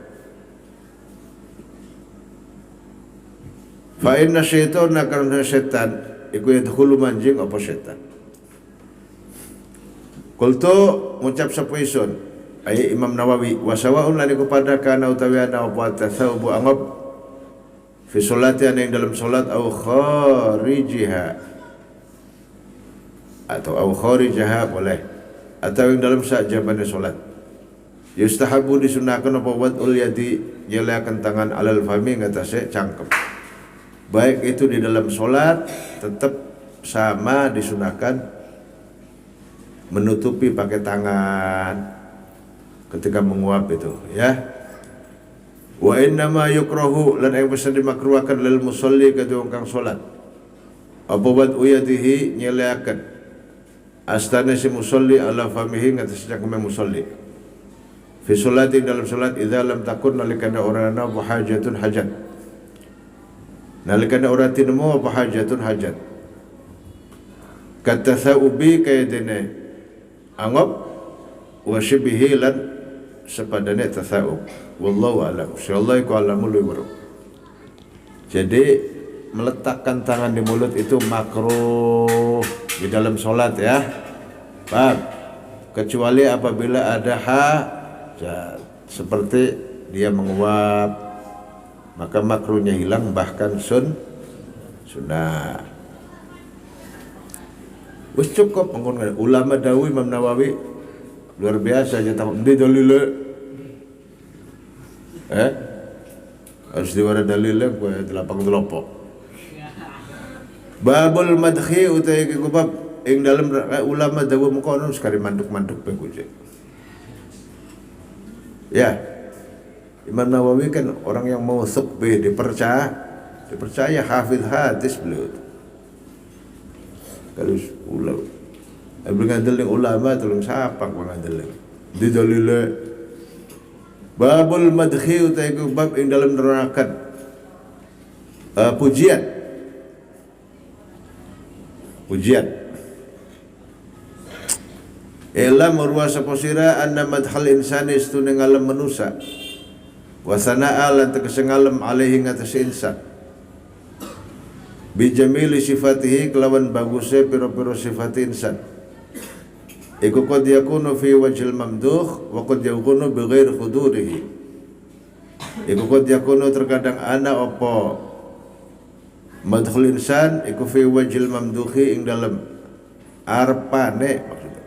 S1: fa inna syaitana karena setan iku yadkhulu manjing apa setan qultu ngucap sapa isun ay Imam Nawawi wa sawaun lan iku pada kana utawi ana apa tasawbu angop fi sholati ana ing dalam salat au kharijiha atau kharijaha boleh atau yang dalam saat jabane solat yustahabu disunahkan apa wad'ul yadi nyelakan tangan alal fami ngatasé cangkem baik itu di dalam solat tetap sama disunahkan menutupi pakai tangan ketika menguap itu ya wa innama yukrahu lan yang bisa dimakruhkan lil musalli kedua kang solat apa wad'u yadihi nyelakan astana si musalli ala famihi ngatas cangkeme musalli fi sholati dalam salat idza lam takun nalikana orana wa hajatun hajat nalikana ora tinemu apa hajatun hajat kata saubi kaya dene angop wa shibihi lan sepadane tasaub wallahu alam insyaallah iku alamul ghuyub. Jadi meletakkan tangan di mulut itu makruh di dalam sholat ya, paham? Kecuali apabila ada hajat seperti dia menguap maka makruhnya hilang bahkan sunnah. Wis cukup menggunakan ulama dawuh Imam Nawawi luar biasa aja tahu ndi dalile harus diwara dalile kowe telapang telopok. Babul madhi utai kubab ing dalam ulama dawuh mengkono sekali manduk-manduk penguje. Ya. Imam Nawawi kan orang yang mau sebih dipercaya hafidh hadis beliau. Kalau ulama ngandel ulama tolong siapa ngandel. Di dalile babul madhi utai kubab ing dalam nerangkan pujian. Ila marwa saposira anna madhal insani istune ngalem manusa wa sanaa lan tegese ngalem alaihi ngatas insan bi jamili sifatihi kelawan baguse pira-pira sifat insan iku qad yakunu fi wajhil mamduh wa qad yakunu bi ghairi hudurihi iku qad yakunu terkadang ana apa madhul insan iku fi wajhil mamduhi ing dalam arpane maksudnya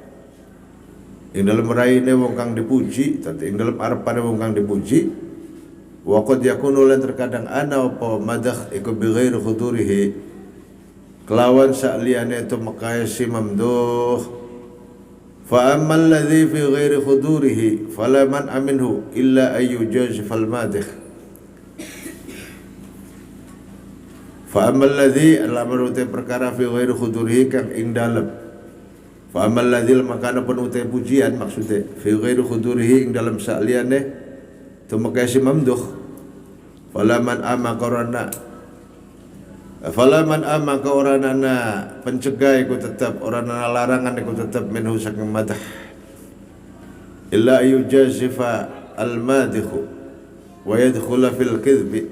S1: ing dalam raine wong kang dipuji tapi ing dalam arpane wong kang dipuji wa qad yakunu lan terkadang ana apa madah iku bi ghairi hudurihi kelawan sakliyane itu makae si mamduh fa ammal ladzi fi ghairi hudurihi fala man aminhu illa ayyujaz fal madih. Fa amal ladzi al-amru te perkara fi ghairi khudurihi kang ing dalem. Fa amal ladzi makana pun utai pujian maksudnya fi ghairi khudurihi ing dalam sakliyane tu makasi mamduh. Falaman ama korana, falaman ama ka oranana pencegah iku tetap, oranana larangan iku tetap minhu saking madah. Illa yujazifa al-madikhu wa yadkhula fil kidhbi.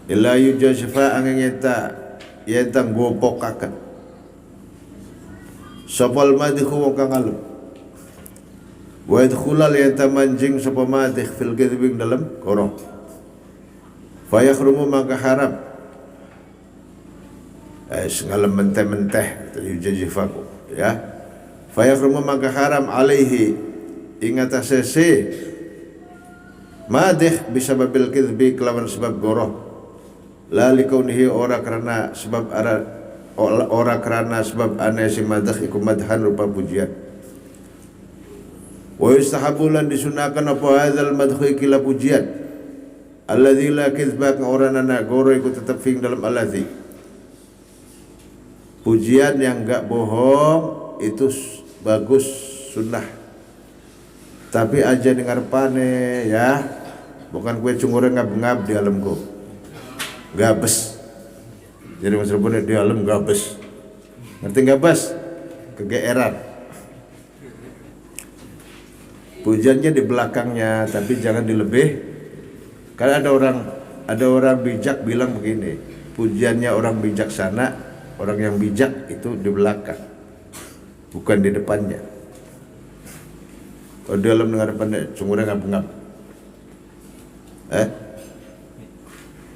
S1: Illa yujazifa angin yenta gopokaken sapa al-madikhu wong kang ngalem. Wa yadkhula yenta manjing sapa madikh fil kidhbi dalam korong. Fa yakhrumu maka haram ngalem menteh-menteh yujazifaku ya. Fayahrumu maka haram alaihi ingatase si madih bisababil kidhbi kelawan sebab goroh, la likaunihi ora karena sebab ora karena sebab aneh si madih iku madhan rupa pujian. Wa yustahabu lan disunahkan apa hadzal madhu ikila pujian alladzi la kidhba orana goro iku tetap fing dalam alladzi, pujian yang enggak bohong itu bagus sunnah, tapi aja dengar pane ya, bukan kue cungure ngab-ngab di alam go gabes. Jadi mas Rebun di alam gabes, ngerti gabes? Kegeeran. Pujiannya di belakangnya, tapi jangan dilebih. Karena ada orang bijak bilang begini, pujiannya orang bijaksana, orang yang bijak itu di belakang, bukan di depannya. Kalau di dalam dengar depannya cungurnya ngap-ngap,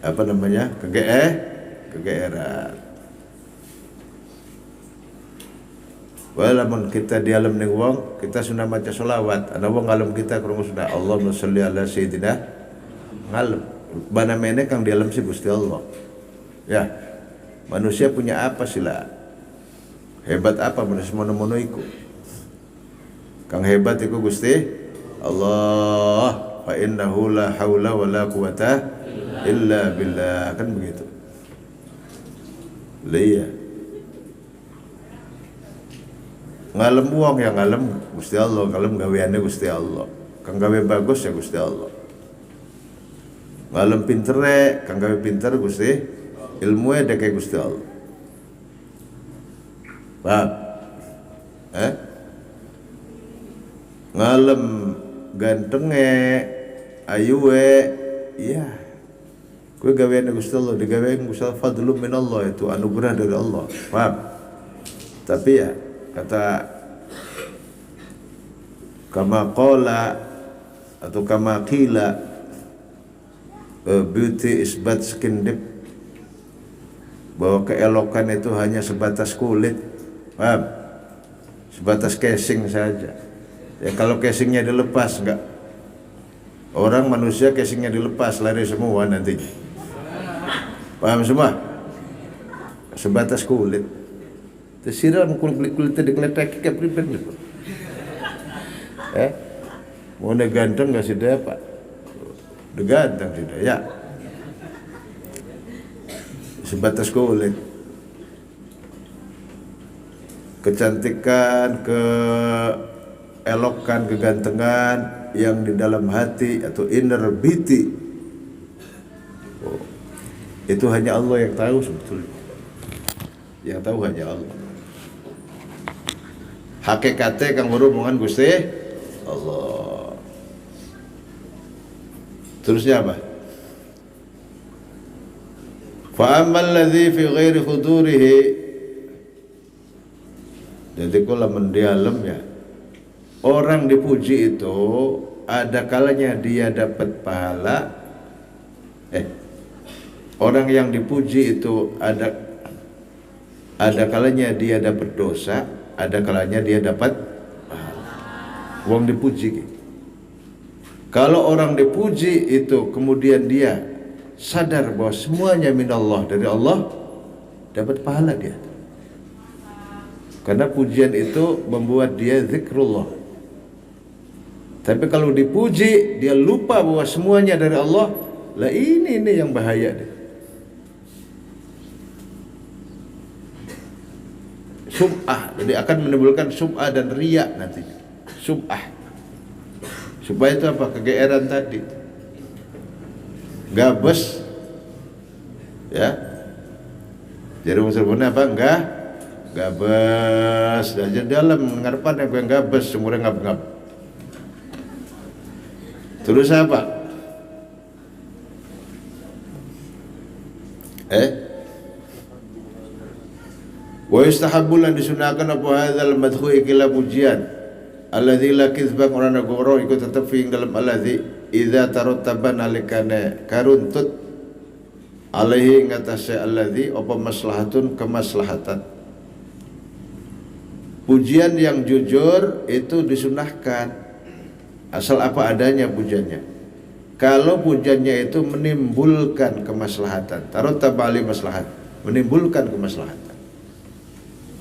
S1: apa namanya, kegeeran. Walaupun kita di alam ning wong, kita sudah maca sholawat, ana wong alam kita krungu sudah Allahumma sholli ala sayyidina ngalem. Bana mene kang di alam si Gusti Allah. Ya. Manusia punya apa sila? Hebat apa manusia mono-mono iku? Kang hebat iku Gusti Allah. Fa innahu la haula wala quwata illa billah, kan begitu. Iya. Ngalem wong yang ngalem Gusti Allah, ngalem gaweane Gusti Allah. Kang gawe bagus ya Gusti Allah. Ngalem pintere, kang gawe pinter Gusti, ilmu e deke Gusti Allah. Paham? Ngalem gantenge, ayuwe, iya. Kue gaweane Gusti Allah, digawein Gusti Allah, fadlum min Allah, itu anugerah dari Allah. Paham? Tapi ya kata kama qala atau kama qila, beauty is but skin deep, bahwa keelokan itu hanya sebatas kulit. Paham? Sebatas casing saja. Ya kalau casingnya dilepas, enggak, orang manusia casingnya dilepas lari semua nantinya. Paham semua? Sebatas kulit. Tersiram kulit-kulitnya digeletek ke pribadi. Mau ganteng nggak sih dia Pak? Udah ganteng sudah ya. Sebatas kulit. Kecantikan, keelokan, kegantengan yang di dalam hati atau inner beauty, itu hanya Allah yang tahu sebetulnya. Yang tahu hanya Allah. Hakikatnya kang berhubungan Gusti Allah. Terusnya apa? Fa ammal ladzi fi ghairi hudurihi, jadi kalau mendialem ya, orang dipuji itu ada kalanya dia dapat pahala. Orang yang dipuji itu ada kalanya dia dapat dosa, ada kalanya dia dapat pahala. Wong dipuji. Kalau orang dipuji itu kemudian dia sadar bahwa semuanya minallah, dari Allah, dapat pahala dia. Karena pujian itu membuat dia zikrullah. Tapi kalau dipuji dia lupa bahwa semuanya dari Allah, lah ini yang bahaya dia. Sum'ah, jadi akan menimbulkan sum'ah dan riya nantinya. Sum'ah. Supaya itu apa? Kegeeran tadi. gabes ya. Jadi maksudnya apa? Gabes aja dalam ngarepan yang gabes semuanya ngap-ngap. Terus apa? Wa yustahabbulan disunahkan apa hadzal madhu ikila pujian alladzi la kizban orang goro ikut tetap fi dalam alladzi idza tarattaba nalikane karuntut alaihi ngatasé alladzi apa maslahatun kemaslahatan. Pujian yang jujur itu disunahkan asal apa adanya pujiannya. Kalau pujiannya itu menimbulkan kemaslahatan, tarattaba alaihi maslahat, menimbulkan kemaslahatan.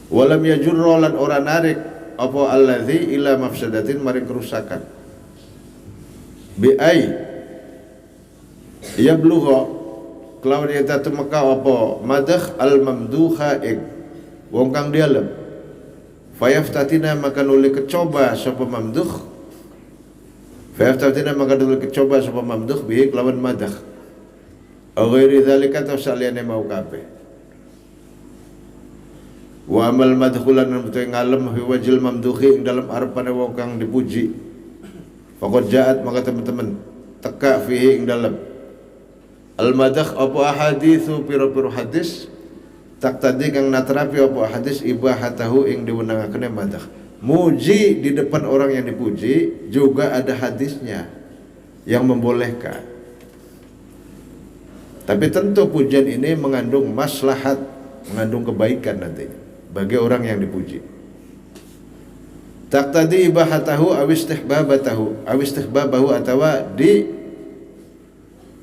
S1: Walam yajurra lan ora narik apa alladzi ila mafsadatin maring kerusakan. Bi ai yablugha kelawan eta tumeka apa madakh al mamduha ing wong kang dialem. Fayaftatina maka nuli kecoba sapa mamdukh. Fayaftatina maka nuli kecoba sapa mamdukh bi kelawan madakh. Ghairi dzalika tasaliyane mau kabeh. Wa amal madkhulan betul ngalem fi wajil mamdukhi ing dalam arepane wong kang dipuji. Faqad jaat maka teman-teman teka fihi ing dalam al madakh apa ahaditsu pira-pira hadis tak tadi kang natrapi apa hadis ibahatahu ing diwenangake madakh. Muji di depan orang yang dipuji juga ada hadisnya yang membolehkan. Tapi tentu pujian ini mengandung maslahat, mengandung kebaikan nantinya bagi orang yang dipuji. Tak tadi ibahatahu awistihbabahu atawa di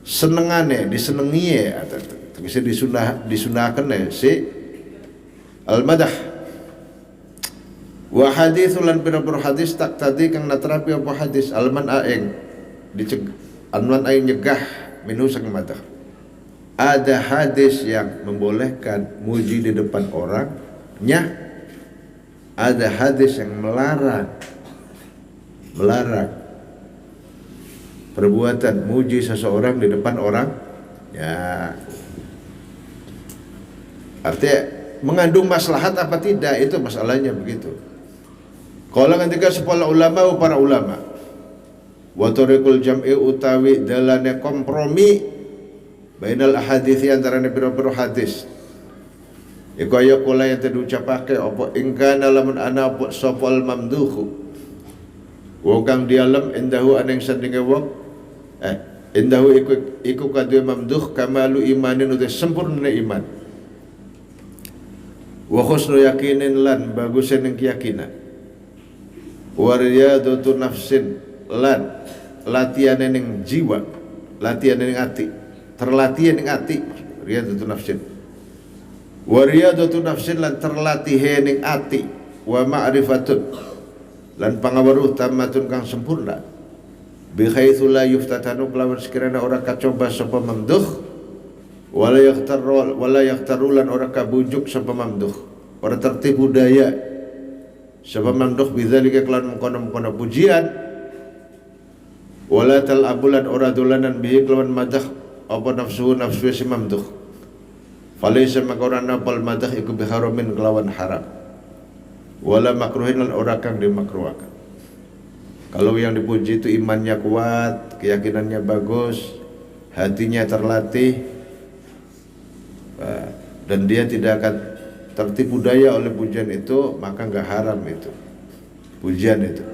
S1: senengane, disenengie atau disunahkan si al-madah. Wa haditsulan pira-pira hadis tak tadi kang natrapi apa hadis alman aing dicegah alman aing nyegah minhu sang madah. Ada hadis yang membolehkan muji di depan orangnya, ada hadis yang melarang perbuatan muji seseorang di depan orang ya. Artinya mengandung maslahat apa tidak, itu masalahnya begitu. Kalau ketika sepuluh ulama para ulama wa tariqul jam'i utawi dalane kompromi bainal ahadits antara pira-pira hadis. Iku aya kula yang tadi ucapake apa ingkana lamun ana apa sopal mamduhu. Wong kang dialem indahu aneng sandinge wong indahu iku kadue mamduh kamalu imanin uta sempurna iman. Wa husnu yakinin lan bagusen ning keyakinan. Wa riyadatu nafsin lan latihan ning jiwa, latihan ning ati, terlatih ning ati, riyadatu nafsin. Wa riyadatu nafsin lan terlatih ning ati, wa ma'rifatun lan pangaweruh tamatun kang sempurna. Bi haitsu la yuftatanu kelawan sekiranya ora kacoba sapa mamduh wala yaqtaru lan ora kabujuk sapa mamduh, ora tertipu daya sapa mamduh bidzalika kelawan mengkono-mengkono pujian. Wala talabulan ora dolanan bihi kelawan madah apa nafsu si mamduh. Falaysa maka ora napal madah iku biharamin kelawan haram. Wala makruhin lan ora kang dimakruhaken. Kalau yang dipuji itu imannya kuat, keyakinannya bagus, hatinya terlatih, dan dia tidak akan tertipu daya oleh pujian itu, maka enggak haram itu pujian itu.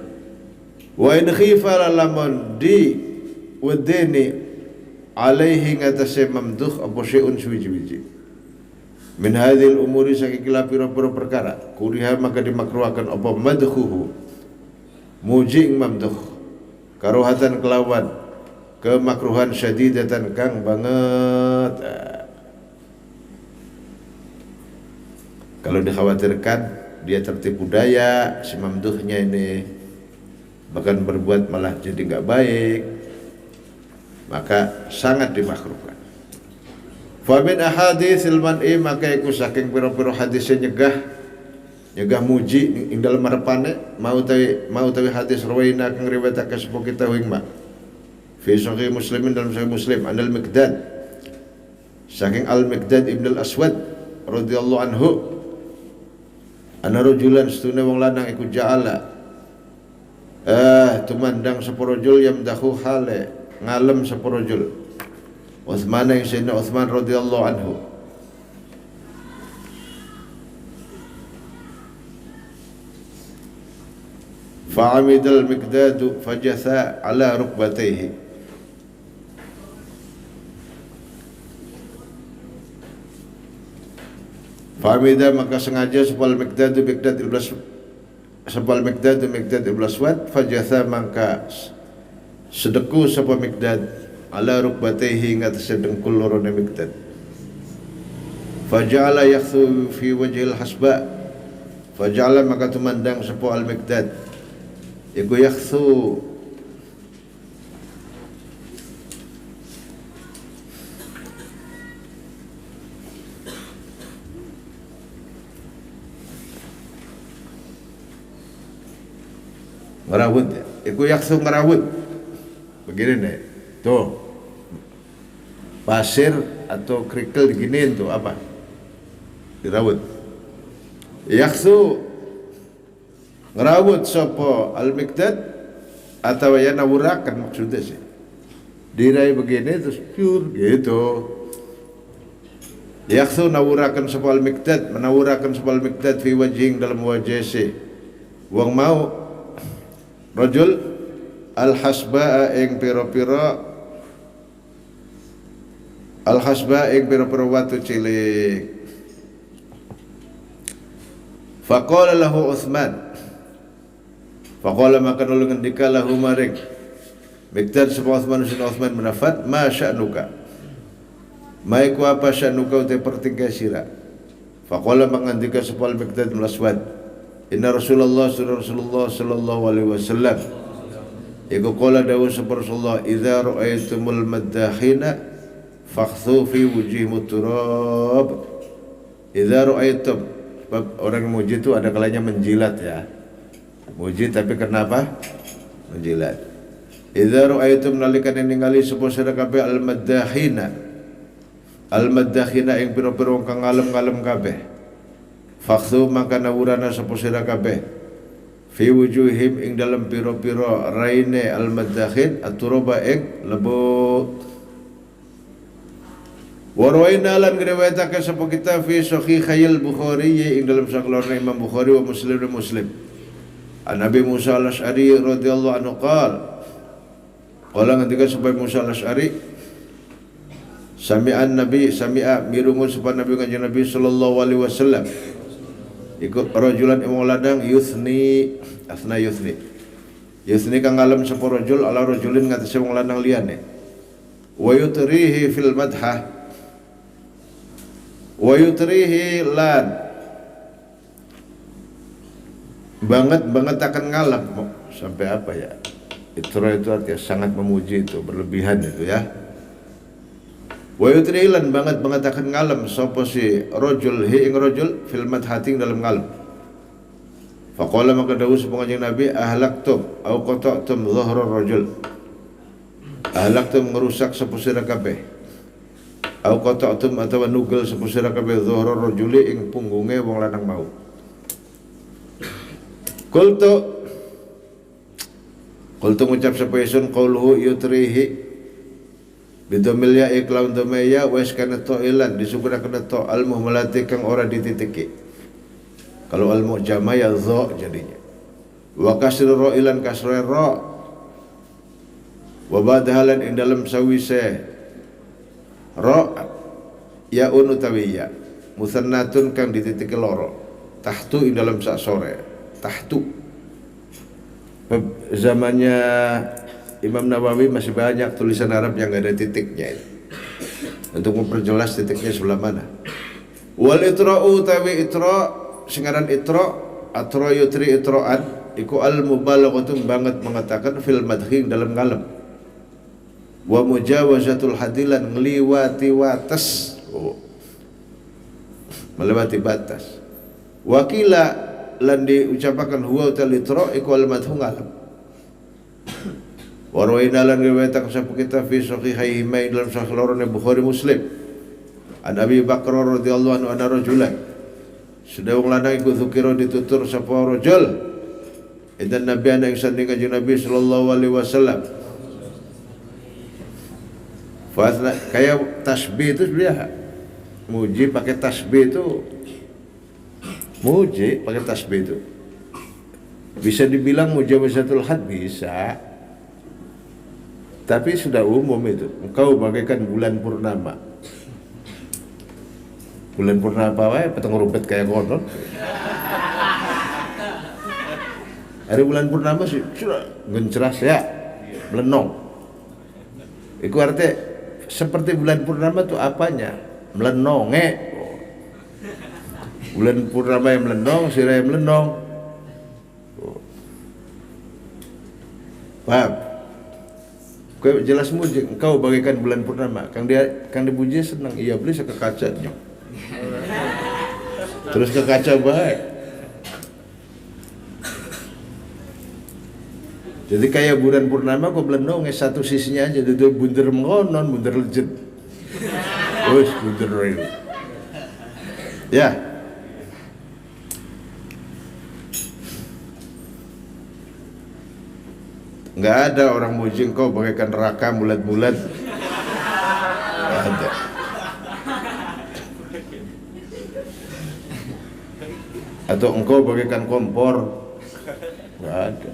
S1: Wa in khifa lamun di wadeni alaihi ngatasi mamduh apa syai'un suwiji-wiji min hadhil umuri saking pira-pira perkara kuriha maka dimakruhakan apa madhuhu muji ing mamduh karuhatan kelawan kemakruhan syadidatan kang banget. Kalau dikhawatirkan dia tertipu daya si mamduhnya ini bahkan berbuat malah jadi enggak baik, maka sangat dimakruhkan. Fa min ahaditsil man'i maka iku saking pira-pira hadis nyegah muji ing dalem marepane mau tawi hadis rawaina kang riwayatake sapa kita ing mak. fi sahih Muslimin dalam sahih Muslim anil Miqdad saking Al-Miqdad Ibn Al-Aswad radhiyallahu anhu ana rajulan setune wong lanang iku ja'ala tumandang saparajul yamdahu hale ngalem saparajul Utsman yang Sayyidina Utsman radhiyallahu anhu fa'amidal Miqdadu fajatha ala rukbatayhi fa'amida maka sengaja sepal Miqdadu Miqdad ibn Aswad fajatha maka sedeku sapa Miqdad ala rukbatayhi ngatas dengkul lorone Miqdad faja'ala yakthu fi wajhil hasba faja'ala maka tumandang sapa al Miqdad iku yakthu ngerawut ya. Iku yakthu ngerawut begini nih tuh pasir atau kerikil diginiin tuh apa dirawut yakthu ngerawut sopo al-Miqdad atau ya nawurakan maksudnya sih dirai begini terus pure gitu yakthu nawurakan sopo al-Miqdad menawurakan sopo al-Miqdad fi wajhing dalam wajah si wong mau rajul al-hasba'a ing pira-pira watu cilik faqala lahu Utsman faqala maka nulung ngendika lahu maring Miqdad sapa Utsman menafat ma sya'nuka maiku apa sya'nuka utai pertingkah sira faqala mangandika sapa Miqdad bin Aswad inna Rasulullah sallallahu alaihi wasallam iku qala dawu sapa Rasulullah idza ra'aitumul maddahina fakhthu fi wujihim turab idza ra'aitum orang muji itu ada kalanya menjilat ya muji tapi kenapa menjilat idza ra'aitum nalikan ningali sapa sira kabeh al maddahina ing pira-pira kang ngalem-ngalem kabeh fakhthu maka nawurana sapa sira kabeh fi wujuhim ing dalam piro-piro raine al-madakhin at-turaba ing lebu warwaina lan ngriwayatake sapa kita fi sahihil Bukhari ing dalam saklorne Imam Bukhari wa Muslim an Nabi Musa al-Asy'ari radhiyallahu anhu qala ngendika sapa Musa al-Asy'ari sami'a mirungun sapa Nabi kanjeng Nabi sallallahu alaihi wasallam ikut rajulan imam ladang yusni kang ngalem sapa rajul ala rajulin ngatasi wong lanang liyane wa yutrihi fil madhah wa yutrihi lan banget akan ngalem sampai apa ya itu artinya sangat memuji itu berlebihan itu ya wa yutrilan banget akan ngalem sapa si rajul ing rajul fil madhating dalam ngalem faqala maka dawuh sapa kanjeng Nabi ahlaktum au qata'tum dhahra rajul ahlaktum ngerusak sapa sira kabeh au qata'tum atawa nugel sapa sira kabeh dhahra rajuli ing punggunge wong lanang mau qultu ngucap sapa isun qauluhu yutrihi bidomil ya iklaun domaya wes kana to'ilan disukuna kana to al muhmalati kang ora dititiki kalau al mu'jama ya dha jadinya wa kasru ra'ilan kasra ra wa badhalan ing dalam sawise ra ya unutawiya musannatun kang dititiki loro tahtu ing dalam sak sore tahtu zamannya Imam Nawawi masih banyak tulisan Arab yang ada titiknya itu. Untuk memperjelas titiknya sebelah mana. Wal itra'u tawi itra singaran itra atro yutri itra'an iku al mubalaghatu banget mengatakan fil madhi dalam ngalem. Wa mujawazatul hadilan ngliwati wates. Melewati batas. Wakila lan diucapakan huwa tal itra iku al madhu ngalem. Wa rawaina lan riwayat sapa kita fi sahihaihima dalam sahih lorone Bukhari Muslim. An Abi Bakar radhiyallahu anhu anna rajulan sudah wong lanang iku zikira ditutur sapa rajul idan nabi ana ing sanding kanjeng Nabi sallallahu alaihi wasallam. Fasna kayak tasbih itu sebenarnya muji pakai tasbih itu muji pakai tasbih itu bisa dibilang mujawazatul had bisa, tapi sudah umum itu. Engkau bagaikan bulan purnama. Bulan purnama wae peteng rumpet kayak konon. Hari bulan purnama sih sudah genceras ya, melenong. Itu artinya seperti bulan purnama itu apanya? Melenong, bulan purnama yang melenong, sirah yang melenong. Paham? Kau jelas muji, engkau bagaikan bulan purnama. Kang dipuji senang, iya beli ke kaca nyok. Terus ke kaca baik. Jadi kayak bulan purnama kau melenong, satu sisinya aja, itu bunder mengonon, bunder legend. Wes bunder ini. Ya. Nggak ada orang muji engkau bagaikan neraka bulat-bulat. Nggak ada. Atau engkau bagaikan kompor. Nggak ada.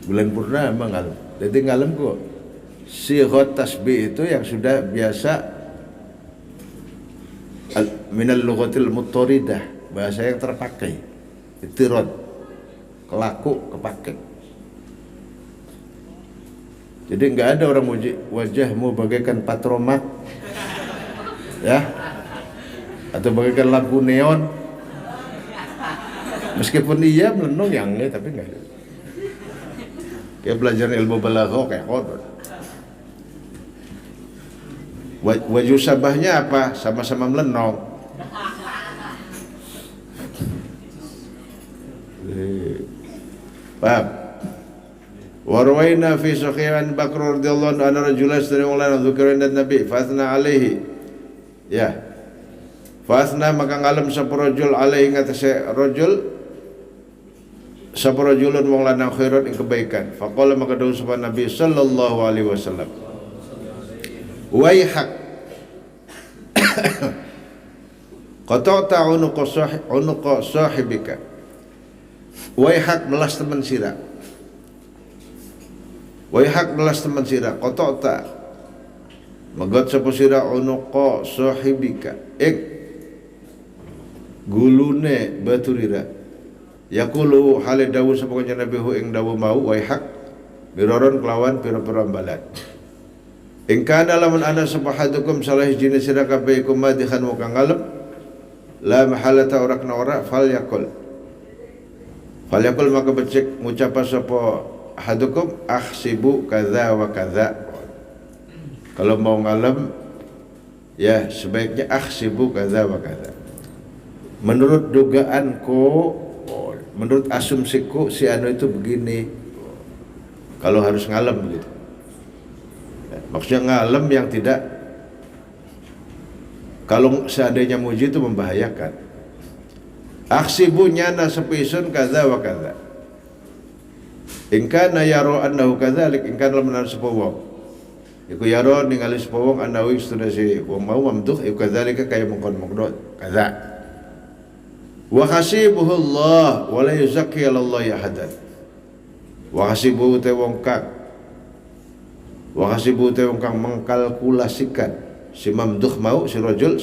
S1: Bulan purnama ngalem. Jadi ngalem kok. Sighot tasbih itu yang sudah biasa minal lughatil muttaridah, bahasa yang terpakai. Itirad. Kelaku kepakai. Jadi nggak ada orang muji wajahmu bagaikan patromak, ya, atau bagaikan lampu neon. Meskipun iya melenung yang ini, tapi nggak ada. Kayak belajar ilmu balaghah kayak kotor. Wajah sabahnya apa? Sama-sama melenong. Paham? Warwaina fi sahihan Bakr radhiyallahu anhu anna rajulan sedang ulana dzikran dan Nabi fasna alaihi. Ya. Fasna maka ngalem sapa rajul alaihi ngatasi rajul sapa rajulun wong lanang khairat ing kebaikan. Faqala maka dawuh sapa Nabi sallallahu alaihi wasallam. Waihak. Qata'ta unuqa sahibika. Waihak melas teman sira. Waihak melas teman sira, qata'ta magot sapa sira unuqa sahibika gulune baturira yaqulu hale dawuh sapa kanjeng Nabi hu ing dawuh mau waihak miraron kelawan pira-pira balat ing kana lamun ana sapa hadukum salah jenis sira kabeh iku madihan wa kang ngalem la mahalata urakna ora fal yaqul maka becik ngucapa sapa hadukum ahsibu kadza wa kadza. Kalau mau ngalem ya sebaiknya ahsibu kadza wa kadza. Menurut dugaanku, menurut asumsiku si anu itu begini. Kalau harus ngalem begitu. Maksudnya ngalem yang tidak, kalau seandainya muji itu membahayakan. Ahsibu nyana sepisun kadza wa kadza. Ingkana yaro annahu kadzalik ingkana lamun sapa wong iku yaro ningali sapa wong annahu istuna si wong mau mamduh iku kadzalika kaya mongkon-mongkon kadza wa hasibuhu Allah wa la yuzakki Allah ahadan wa hasibuhu te wong kang mengkalkulasikan si mamduh mau si rajul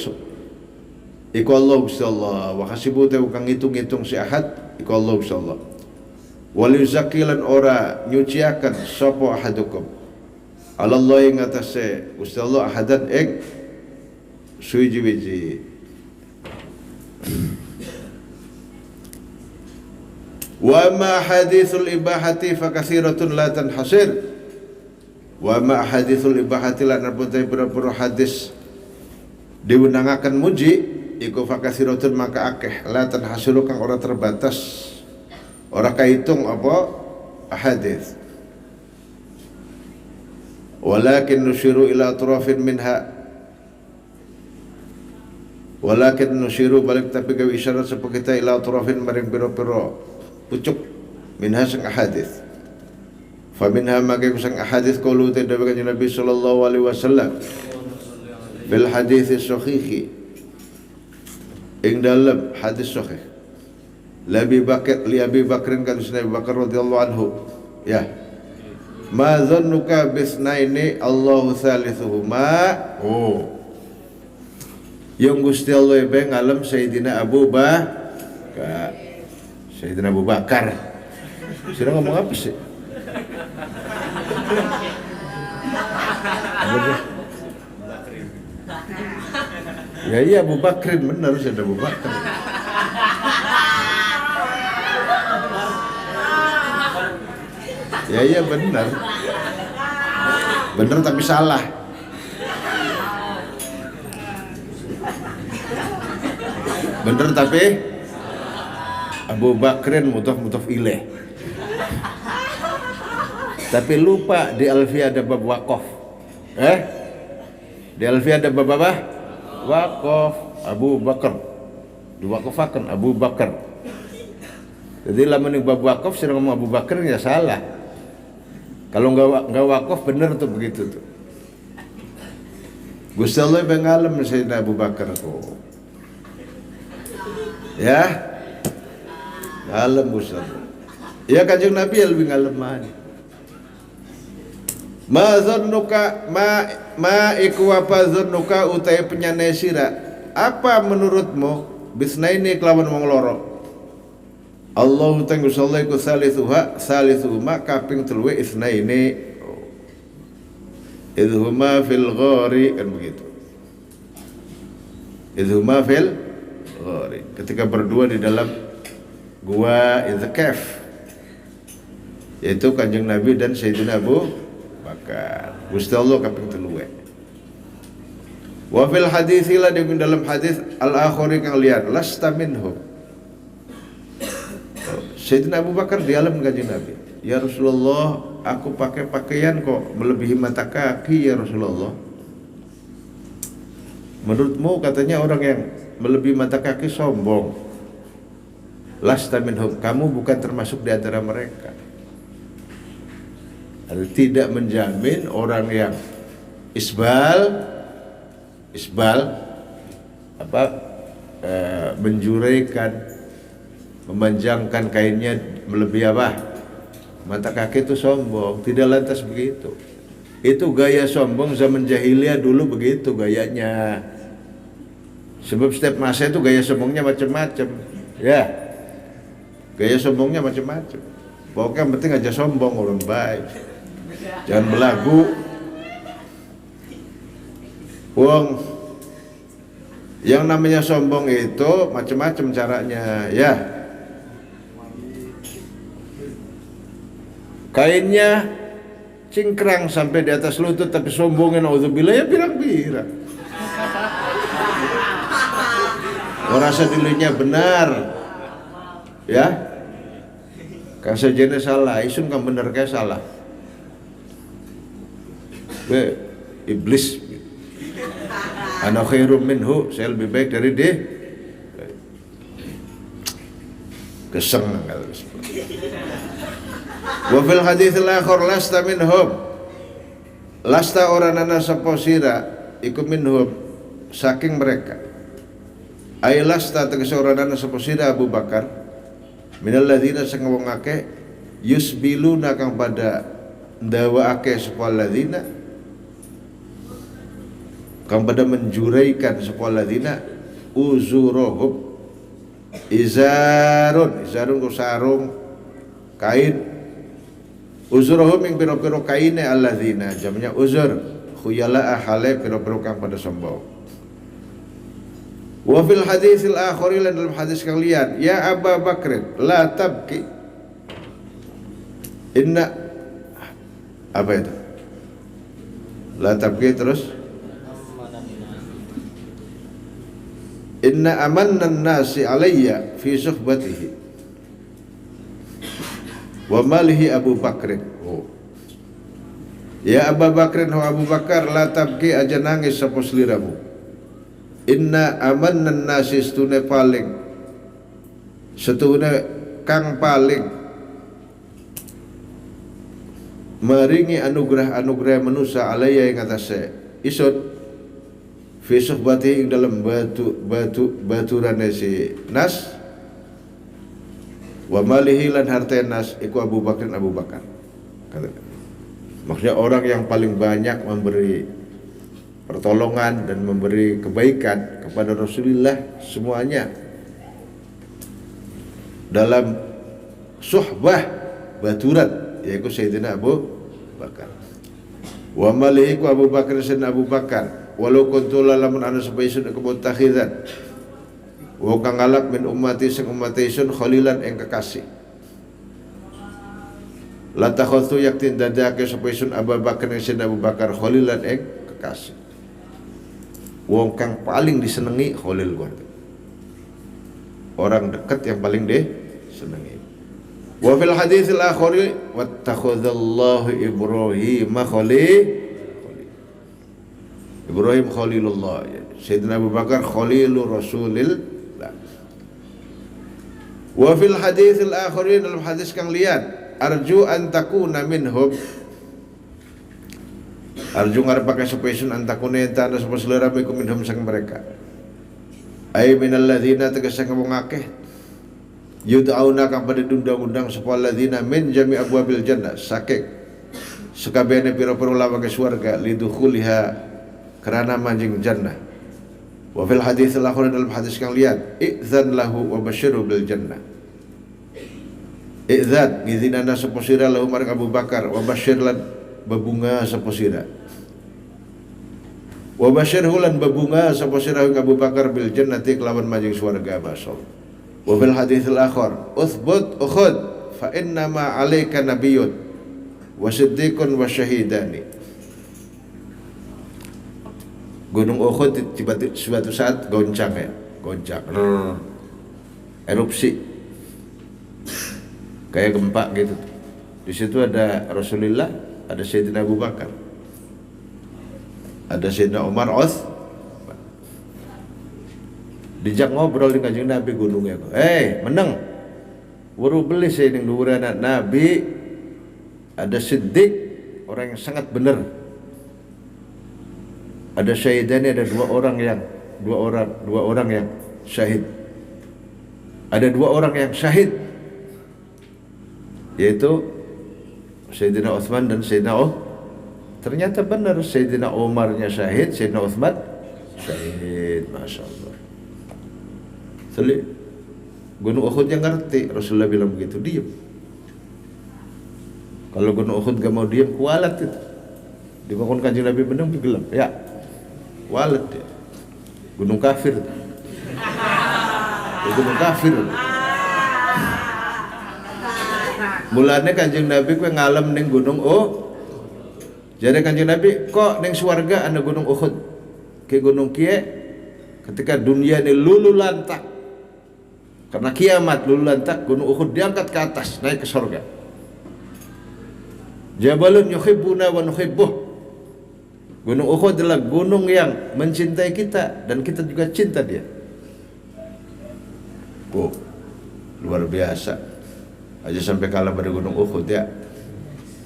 S1: iku Allah Gusti Allah wa hasibuhu te wong kang ngitung-ngitung si ahad iku Allah Gusti Allah wali zakilan ora nyuciakan sapa ahadukum Allah ing atase Gusti Allah ahadan ing suwiji-wiji wa ma hadithul ibahati fa katsiratun la tanhasir wa ma hadithul ibahati lan pira-pira hadis diwenangaken muji iku fa katsiratun maka akeh la tanhasir kang ora terbatas. Orang kahitung apa hadis. walakin nusyiru ila atrafin minha, walakin nusyiru balik tapi gawe isyarat sapa kita ila atrafin maring pira-pira pucuk minha sang ahadits. Fa minha maka sang ahadits qaulu ta dawe kanjeng Nabi sallallahu alaihi wasallam bil hadits sahih, ing dalam hadis sahih Abi Bakrin kan Nabi Bakar radhiyallahu anhu, ya, ma zannuka bisnaini Allahu thalithuhuma. Oh, yang Gusti Allah be ngalem Sayyidina Abu Bakar. Sayyidina Abu Bakar. Sira ngomong apa sih? Ya iya Abu Bakrin, benar Sayyidina Abu Bakar. Ya iya benar. Benar tapi salah. Benar tapi Abu Bakrin mudhaf ilaih. Tapi lupa di Alfiyah ada bab waqaf. Di Alfiyah ada bab apa? Waqaf Abu Bakar. Diwaqafakan Abu Bakar. Jadi lamun bab waqaf sira ngomong Abu Bakar ya salah. Kalau enggak wakaf bener tuh begitu tuh. Gusti Allah bengalem Sayyidina Abu Bakar tuh. Ya. Ngalem Gusti Allah. Ya Kanjeng Nabi yang lebih ngalem mana. Ma zannuka ma iku apa zannuka utai penyane sira. Apa menurutmu bisnaini kelawan wong loro? Allahu ta'ala sallallahu iku salisuhuma kaping telu isnaini idhuma fil ghari, kan begitu. Idhuma fil ghari, ketika berdua di dalam gua Al-Kahf, yaitu Kanjeng Nabi dan Sayyidina Abu Bakar. Gusti Allah kaping telu. Wa fil hadits la di dalam hadis al-akhari kang liyan lasta minhum. Sayyidina Abu Bakar di alam Kanjeng Nabi, ya Rasulullah, aku pakai pakaian kok melebihi mata kaki ya Rasulullah. Menurutmu katanya orang yang melebihi mata kaki sombong. Lasta minhum, kamu bukan termasuk di antara mereka. Tidak menjamin orang yang isbal menjuraikan, memanjangkan kainnya melebihi apa? Mata kaki itu sombong, tidak lantas begitu. Itu gaya sombong zaman jahiliyah dulu begitu gayanya. Sebab setiap masa itu gaya sombongnya macam-macam. Ya. Gaya sombongnya macam-macam. Pokoknya yang penting aja sombong, orang baik. Jangan belagu. Wong yang namanya sombong itu macam-macam caranya, ya. Kainnya cingkrang sampai di atas lutut tapi sombongnya naudzubillah, ya pirang-pirang. Merasa dirinya benar, ya. Kang sajene salah, isun kan bener kayak salah. Iblis. Ana khairum minhu, saya lebih baik dari dia. Keseng kalau wa fil hadits al-akhar lasta minhum, lasta oranana sapa sira iku minhum saking mereka. Ay lasta tegese oranana sapa sira Abu Bakar minal ladzina sing wong akeh yusbiluna kang pada ndawaake sapa ladzina kang pada menjuraikan sapa ladzina uzuruhum izarun ku sarung kain. Uzuruhum yang piro-piro kaine alladzina, jamnya uzur khuyala ahale piro-piro kang pada sombong. Wa fil haditsil akhari, dalam hadis kang liyan, ya Abu Bakr la tabki, inna apa itu? La tabki terus inna amanna nasi alayya fi suhbatihi wa malihi Abu Bakrin. Oh. Ya Abu Bakrin wa Abu Bakar, la tabki aja nangis sapa sliramu. Inna amannan nasi setune paling, setune kang paling maringi anugerah manusia alaya yang atase isut fi suhbati ing dalam baturane si nas wa malihi lan harta nas iku Abu Bakar. Maksudnya orang yang paling banyak memberi pertolongan dan memberi kebaikan kepada Rasulullah semuanya dalam suhbah baturan, yaitu Sayyidina Abu Bakar. Wa malihi ku Abu Bakar sayyidina Abu Bakar walau kuntu lamun ana sabaisun kemutakhidan wa kang ngalap min ummati sing ummati sun khalilan ing kekasih. La takhothu yaktin dadake sabaisun Abu Bakar sayyidina Abu Bakar khalilan ing kekasih. Wong kang paling disenengi khalil gua. Orang dekat yang paling disenengi. Wa fil haditsil akhari wattakhadallahu Ibrahim Ibrahim khalilullah. Sayyidina Abu Bakar khalilur Rasulillah. Wa fil haditsil akhari dalam hadis kang liyan arju an takuna minhum, arju ngarep pakai sepesun an takuna enta sapa selera miku minhum sang mereka. Ai minal ladzina tegese ngomong akeh yud'auna kang pada undang-undang sapa ladzina min jami abwabil jannah saking sakabehane pira-pira lawake swarga lidukhuliha karena manjing jannah. Wa fil hadits al-akhir dalam hadis kang liyan idzan lahu wa basyiru bil jannah. Idzan ngizinana sapa sira lahu marang Abu Bakar wa basyir lan bebunga sapa sira. Wa basyirhu lan bebunga sapa sira Abu Bakar bil jannati kelawan manjing swarga basal. Wa fil hadits al-akhir uthbut ukhud fa inna ma 'alaika nabiyyun wa siddiqun wa syahidani. Gunung Uhud suatu saat goncang, erupsi kayak gempa gitu. Di situ ada Rasulullah, ada Sayyidina Abu Bakar, ada Sayyidina Umar, dijak ngobrol dengan kanjeng Nabi gunungnya. Menang, baru beli saya yang dua anak Nabi, ada Siddiq, orang yang sangat benar. Ada syahidani, ada dua orang yang syahid. Ada dua orang yang syahid, yaitu Sayyidina Utsman dan Sayyidina ternyata benar Sayyidina Umarnya syahid, Sayyidina Utsman syahid. Masya Allah. Seli Gunung Uhud yang ngerti, Rasulullah bilang begitu, diam. Kalau Gunung Uhud gak mau diam, kualat itu. Dibangun kanjeng Nabi benang gelap, ya. Walet dia. Gunung kafir. Gunung kafir. Mulane kanjeng Nabi kowe ngalem ning gunung Jadi kanjeng Nabi kok ning swarga ana gunung Uhud. Ke gunung kiye ketika dunia ini lulu lantak. Karena kiamat lulu lantak, gunung Uhud diangkat ke atas, naik ke surga. Jabalun yuhibbuna wa nuhibbuh. Gunung Uhud adalah gunung yang mencintai kita dan kita juga cinta dia. Luar biasa. Aja sampai kalah pada gunung Uhud ya.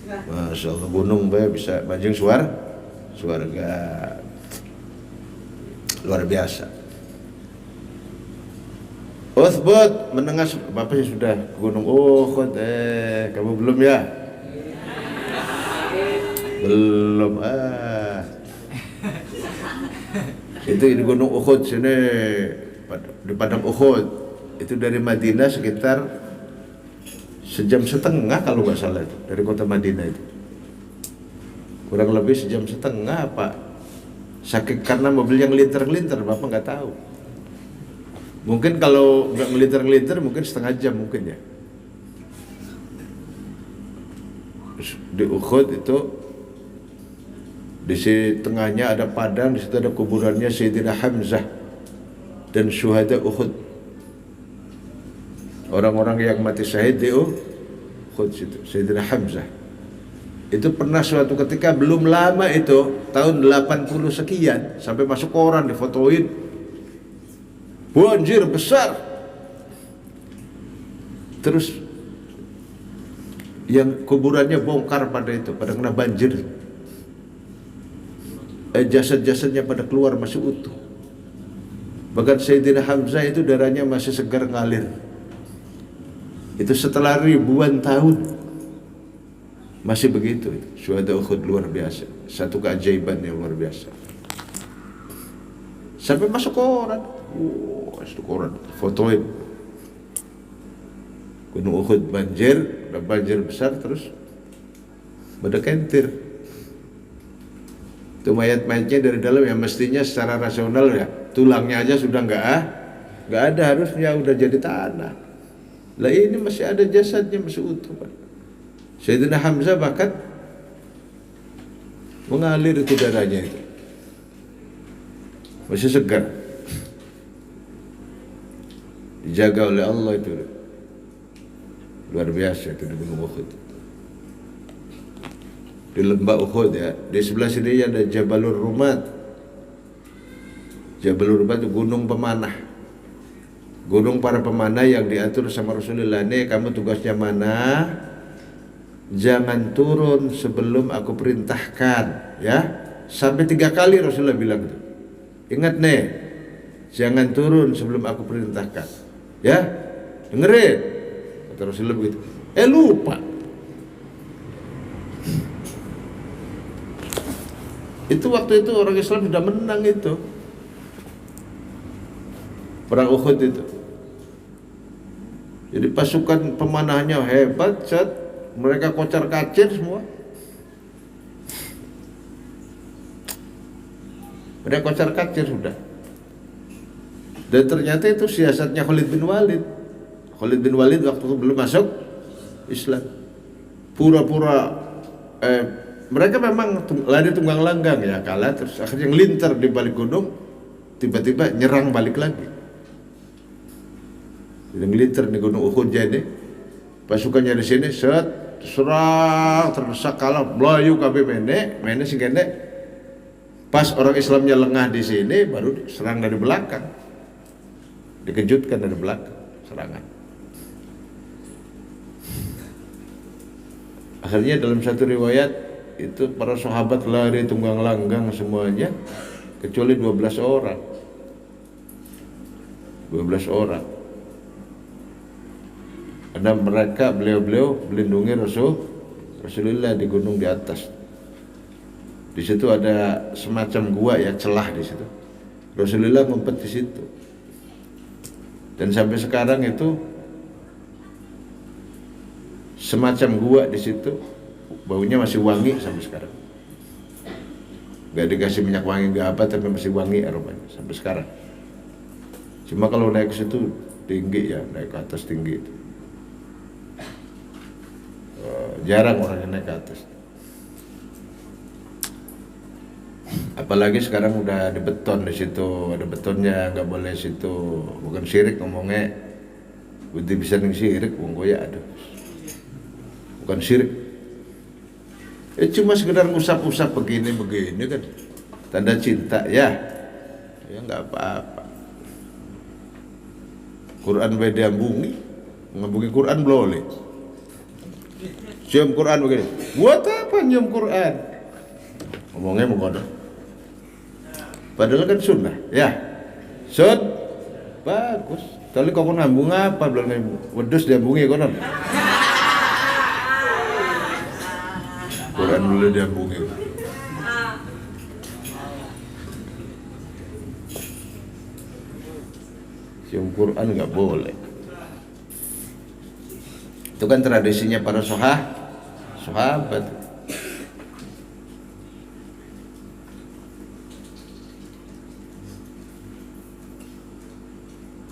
S1: Masya Allah, gunung bisa manjing suarga. Luar biasa. Uthbut menengah Bapak sih sudah ke gunung Uhud, kamu belum ya? Belum Itu di gunung Uhud sini, di padang Uhud. Itu dari Madinah sekitar sejam setengah kalau nggak salah itu, dari kota Madinah itu. Kurang lebih sejam setengah Pak. Sakit karena mobil yang ngelinter-ngelinter, Bapak nggak tahu. Mungkin kalau nggak ngelinter-ngelinter mungkin setengah jam mungkin ya. Di Uhud itu di tengahnya ada padang, di situ ada kuburannya Sayyidina Hamzah dan syuhada Uhud. Orang-orang yang mati syahid di Uhud situ, Sayyidina Hamzah. Itu pernah suatu ketika belum lama itu, tahun 80 sekian, sampai masuk koran difotoin. Banjir besar. Terus yang kuburannya bongkar pada itu, pada kena banjir. Jasad-jasadnya pada keluar masih utuh. Bahkan Sayyidina Hamzah itu darahnya masih segar ngalir. Itu setelah ribuan tahun masih begitu. Syuhada Uhud luar biasa, satu keajaiban yang luar biasa. Sampai masuk koran. Masuk koran, fotoin Gunung Uhud banjir, ada banjir besar, terus pada kentir. Itu mayat-mayatnya dari dalam yang mestinya secara rasional ya tulangnya aja sudah nggak ada, harusnya udah jadi tanah. Lah ini masih ada jasadnya, masih utuh Pak. Sayyidina Hamzah bahkan mengalir itu darahnya itu, masih segar, dijaga oleh Allah itu. Luar biasa itu di Gunung Uhud, di lembah Uhud ya. Di sebelah sini ada Jabalur Rumat. Jabalur Rumat itu gunung pemanah, gunung para pemanah yang diatur sama Rasulullah. Nih kamu tugasnya mana? Jangan turun sebelum aku perintahkan, ya. Sampai 3 kali Rasulullah bilang itu. Ingat nih, jangan turun sebelum aku perintahkan, ya. Dengerin. Rasulullah begitu. Lupa. Itu waktu itu orang Islam sudah menang itu. Perang Uhud itu. Jadi pasukan pemanahnya hebat, mereka kocar-kacir semua. Mereka kocar-kacir sudah. Dan ternyata itu siasatnya Khalid bin Walid. Khalid bin Walid waktu itu belum masuk Islam, pura-pura mereka memang lari tunggang langgang ya, kalah, terus akhirnya ngelintar di balik gunung, tiba-tiba nyerang balik lagi. Jadi ngelintar di Gunung Uhud, jadi pasukannya di sini serang terdesak, kalah melayu kabeh mene sing kene. Pas orang Islamnya lengah di sini, baru serang dari belakang, dikejutkan dari belakang serangan. Akhirnya dalam satu riwayat itu para sahabat lari tunggang langgang semuanya kecuali 12 orang. 12 orang. Karena mereka beliau melindungi Rasulullah di gunung di atas. Di situ ada semacam gua ya, celah di situ. Rasulullah ngumpet di situ. Dan sampai sekarang itu semacam gua di situ, baunya masih wangi sampai sekarang. Gak dikasih minyak wangi gak apa, tapi masih wangi aromanya sampai sekarang. Cuma kalau naik ke situ tinggi ya, naik ke atas tinggi itu. Jarang orang yang naik ke atas. Apalagi sekarang udah ada beton di situ, ada betonnya, nggak boleh situ. Bukan syirik ngomongnya, udah bisa nih syirik, wong goya aduh. Bukan syirik. Cuma sekedar usap-usap begini kan, tanda cinta ya nggak apa-apa. Quran beda ambungi, ngambungi Quran boleh. Cium Quran begini, buat apa nyium Quran? Ngomongnya menggodok. Padahal kan sunnah, ya. Bagus. Tapi kok nambung apa? Belum wedus diambungi konon. Quran dulu diambungi. Cium Quran nggak boleh. Itu kan tradisinya para sahabat.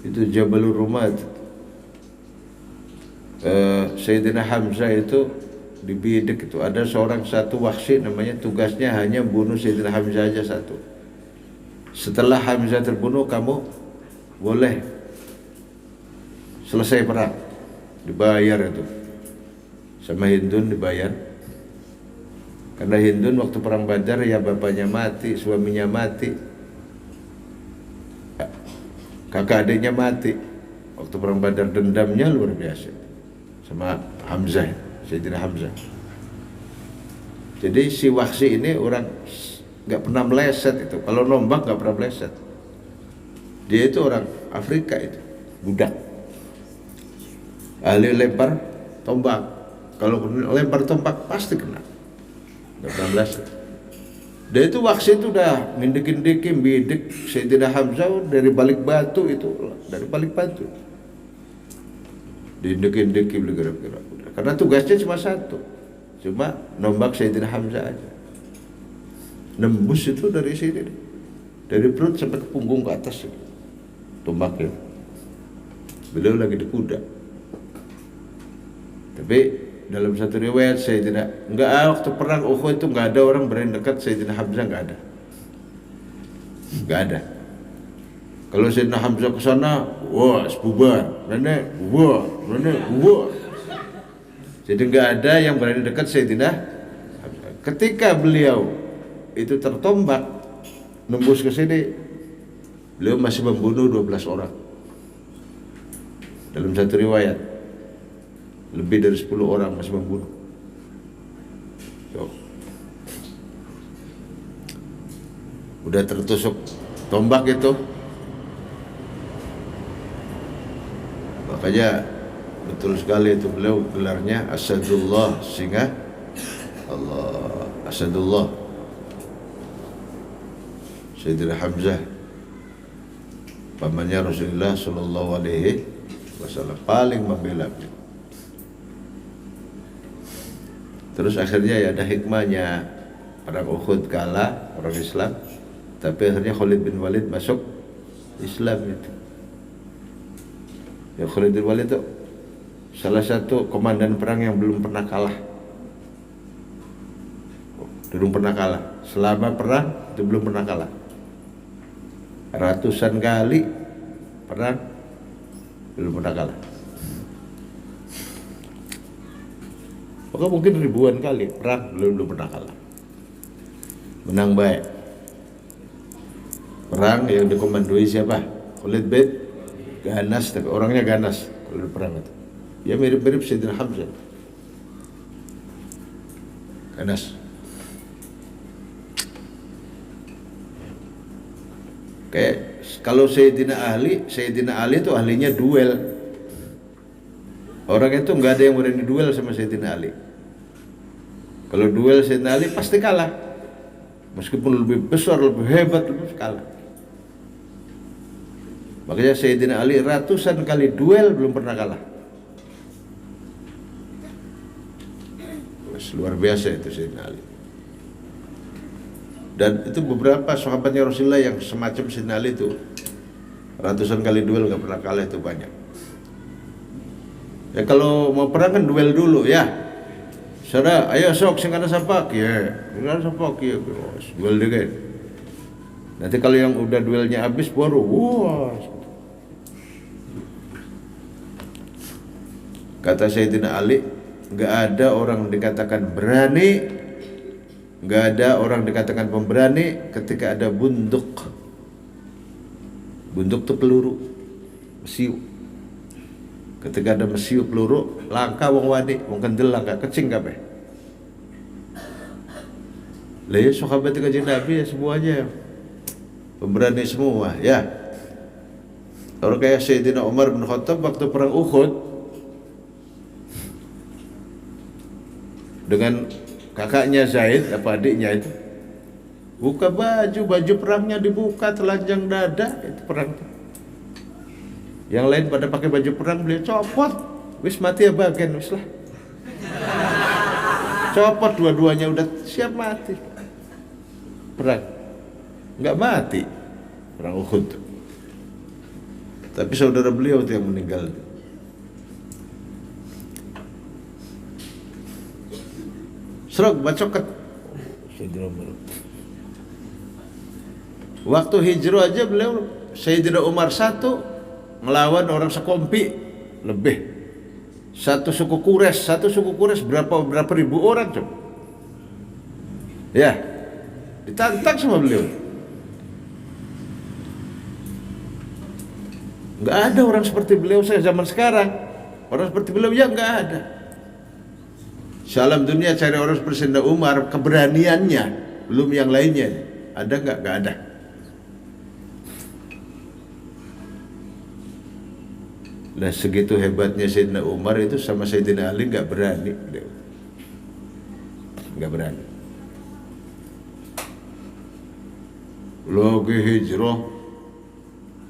S1: Itu Jabalur Rumat. Sayyidina Hamzah itu dibidik itu, ada seorang satu Wahsy namanya, tugasnya hanya bunuh Sayyidina Hamzah aja satu. Setelah Hamzah terbunuh, kamu boleh selesai perang, dibayar itu sama Hindun, dibayar Karena Hindun waktu perang Badar ya bapaknya mati, suaminya mati, kakak adiknya mati. Waktu perang Badar dendamnya luar biasa sama Hamzah, Sayyidina Hamzah. Jadi si Wahsy ini orang nggak pernah meleset itu. Kalau nombak nggak pernah meleset. Dia itu orang Afrika itu, budak. Ahli lempar tombak. Kalau lempar tombak pasti kena. Nggak pernah meleset. Dia itu Wahsy itu udah ngindik-ngindiki, bidik Sayyidina Hamzah dari balik batu itu, dari balik batu. Diindik-indiki bergerak-gerak. Karena tugasnya cuma satu. Cuma nombak Sayyidina Hamzah aja. Nembus itu dari sini, dari perut sampai ke punggung ke atas, tombaknya. Beliau lagi di kuda. Tapi dalam satu riwayat Sayyidina, waktu perang Uhud itu nggak ada orang berani dekat Sayyidina Hamzah, nggak ada. Kalau Sayyidina Hamzah ke sana, wah sebubar, nenek, wah. Jadi nggak ada yang berani dekat Sayyidina Hamzah. Ketika beliau itu tertombak, nembus ke sini, beliau masih membunuh 12 orang. Dalam satu riwayat, lebih dari 10 orang masih membunuh. Udah tertusuk tombak itu. Makanya betul sekali itu beliau gelarnya Asadullah, singa Allah, Asadullah. Sayyidina Hamzah, pamannya Rasulullah Sallallahu Alaihi Wasallam, paling membela. Terus akhirnya ya ada hikmahnya, perang Uhud kalah orang Islam, tapi akhirnya Khalid bin Walid masuk Islam itu. Ya Khalid bin Walid itu salah satu komandan perang yang belum pernah kalah. Belum pernah kalah. Selama perang itu belum pernah kalah. Ratusan kali perang belum pernah kalah. Maka mungkin ribuan kali perang belum pernah kalah. Menang baik. Perang yang dikomandoi siapa? Khalid bin ganas, tapi orangnya ganas kalau di perang itu. Ya mirip-mirip Sayyidina Hamzah. Ganas. Kayak kalau Sayyidina Ali itu ahlinya duel. Orang itu nggak ada yang berani duel sama Sayyidina Ali. Kalau duel Sayyidina Ali pasti kalah. Meskipun lebih besar, lebih hebat, lebih kalah. Makanya Sayyidina Ali ratusan kali duel belum pernah kalah. Luar biasa itu Sayyidina Ali. Dan itu beberapa sahabatnya Rasulullah yang semacam Sayyidina Ali itu ratusan kali duel gak pernah kalah, itu banyak. Ya kalau mau perang kan duel dulu ya. Saudara, ayo sok sing kana sapak ya. Sing sapak ya. Duel deh. Nanti kalau yang udah duelnya habis baru wah. Kata Sayyidina Ali, enggak ada orang dikatakan berani, enggak ada orang dikatakan pemberani ketika ada bunduk. Bunduk itu peluru, mesiu. Ketika ada mesiu peluru, langka wong wani, wong kendel langka, kecing kabeh. Lah ya sahabat Kanjeng Nabi ya semuanya pemberani semua ya. Orang kayak Sayyidina Umar bin Khattab waktu perang Uhud dengan kakaknya Zaid, apa adiknya itu, buka baju perangnya dibuka telanjang dada, itu perang. Yang lain pada pakai baju perang, beliau copot, wis mati ya bagian, wis lah. Copot dua-duanya udah siap mati. Perang, nggak mati perang Uhud. Tapi saudara beliau itu yang meninggal. Serok bacoket. Waktu hijrah aja beliau Sayyidina Umar satu melawan orang sekompi lebih. Satu suku Quraisy berapa ribu orang coba. Ya, ditantang sama beliau. Nggak ada orang seperti beliau saya zaman sekarang. Orang seperti beliau ya nggak ada. Salam dunia cari orang seperti Sayyidina Umar, keberaniannya belum yang lainnya. Ada nggak? Nggak ada. Nah segitu hebatnya Sayyidina Umar itu sama Sayyidina Ali nggak berani, nggak berani. Lagi hijrah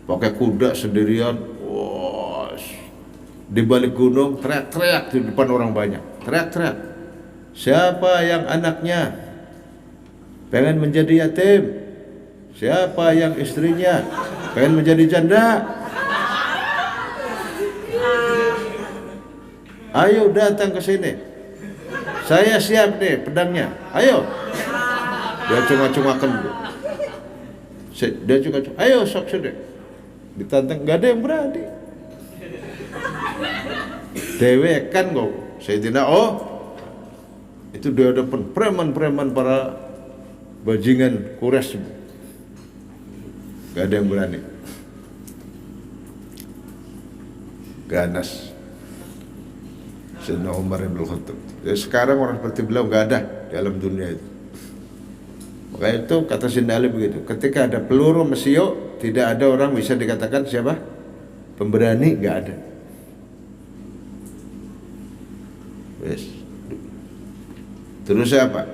S1: pakai kuda sendirian, wah, di balik gunung teriak-teriak di depan orang banyak, teriak-teriak. Siapa yang anaknya pengen menjadi yatim? Siapa yang istrinya pengen menjadi janda? Ayo datang ke sini. Saya siap nih pedangnya. Ayo. Dia cuma-cumakan. Dia cuma-cumakan. Ayo sok sudah. Ditantang nggak ada yang berani. Dewe kan kok. Sayyidina itu di hadapan preman-preman para bajingan Quraisy. Nggak ada yang berani. Ganas. Sayyidina Umar bin Khattab. Jadi sekarang orang seperti beliau nggak ada di alam dunia itu. Makanya itu kata Sayyidina Ali begitu. Ketika ada peluru mesio, tidak ada orang bisa dikatakan siapa? Pemberani, nggak ada. Yes. Terus siapa?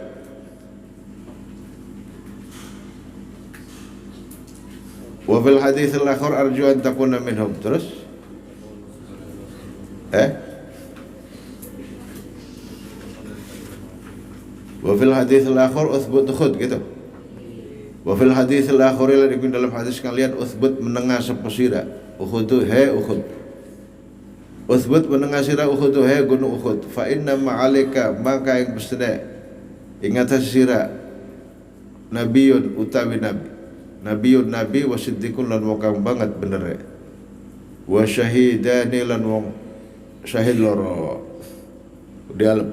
S1: Wa fil hadits al-akhir arju an takuna minhum. Terus? Wa fil hadits al-akhir uthbut khud gitu. Wa fil hadits al-akhir dalam hadis kalian uthbut menengah sepesira. Ukhudu he ukhud. Uthbut menengah sira ukhudu he gunung Uhud. Fa inna ma'alika maka yang berseda ingat sira nabiyun utawi nabi. Nabiyun nabi wa siddiqun lan wong kang banget bener. Wa syahidani lan wong syahid loro. Di alam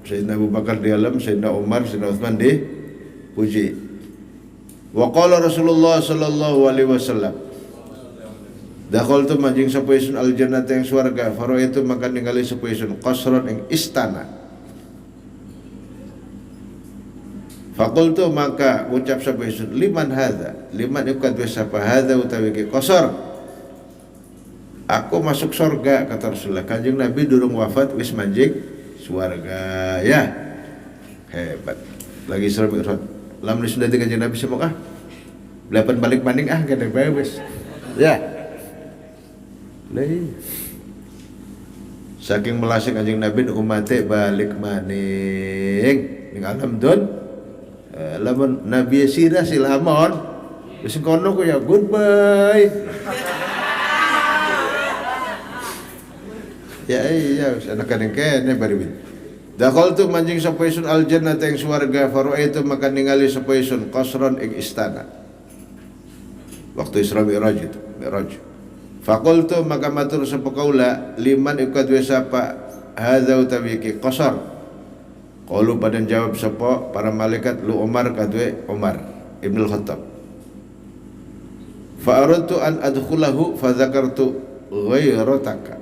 S1: Sayyidina Abu Bakar di alam, Sayyidina Umar, Sayyidina Utsman di puji. Wa qala Rasulullah sallallahu alaihi wasallam, dakhaltu manjing sapoesun al jannata yang swarga, faro itu maka ningali sapoesun qasran ing istana. Faqultu maka ucap sapoesun liman hadza, liman iku kadwe sapa hadza utawi ki qasar. Aku masuk surga kata Rasulullah. Kanjeng Nabi durung wafat wis manjing swarga ya. Hebat. Lagi Isra Mi'raj. Lamun sudah di Kanjeng Nabi semua belapan balik banding kadang bae wis. Ya. Lai. Saking melasih Kanjeng Nabi umate balik maning ning alam dun. Lamun Nabi sira silamon wis kono ku ya goodbye. Ya iya anak kadang kene bari win. Dakhaltu manjing sapoesun al jannata ing swarga faraitu maka ningali sapoesun qasran ing istana. Waktu Isra Mi'raj itu, Mi'raj. Faqultu maka matur sapa kaula liman ikut wa sapa hadza utawi ki qasar. Qalu padan jawab sapa para malaikat lu Umar kadwe Umar Ibnu Khattab. Fa aradtu an adkhulahu fa dzakartu ghairataka.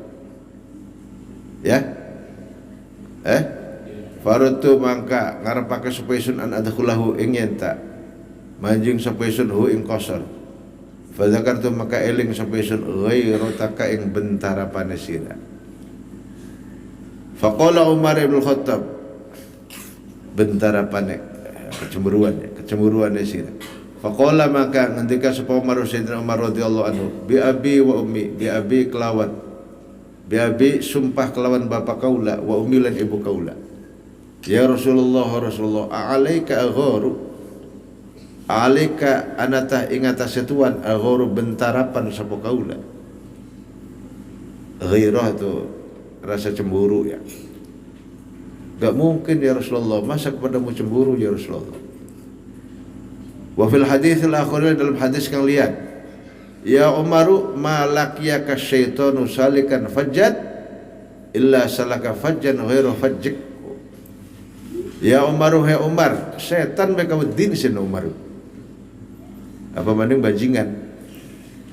S1: Ya, farutu mangka ngarepake sapoesun an adkhulahu ing yenta manjing sapoesun hu ing qasar. Fa zakartu maka eling sapoesun ghairataka ing bentara panesira. Faqala Umar bin Khattab bentara panek kecemburuan sira. Faqala maka ngendika sapa Umar Sayyidina Umar radhiyallahu anhu bi abi wa ummi bi abi kelawan Biabi sumpah kelawan bapa kaula wa umilan ibu kaula. Ya Rasulullah a'alaika agharu. A'alaika anatah ingata setuan agharu bentarapan sapa kaula. Ghairah itu rasa cemburu ya. Gak mungkin ya Rasulullah, masa kepadamu cemburu ya Rasulullah. Wa fil hadits al-akhir dalam hadis yang lihat ya Umaru ma laqiyaka syaitanu salikan fajjat illa salaka fajjan ghairu fajjik. Ya Umaru he Umar, setan mereka wedin sin Umar. Apa mending bajingan.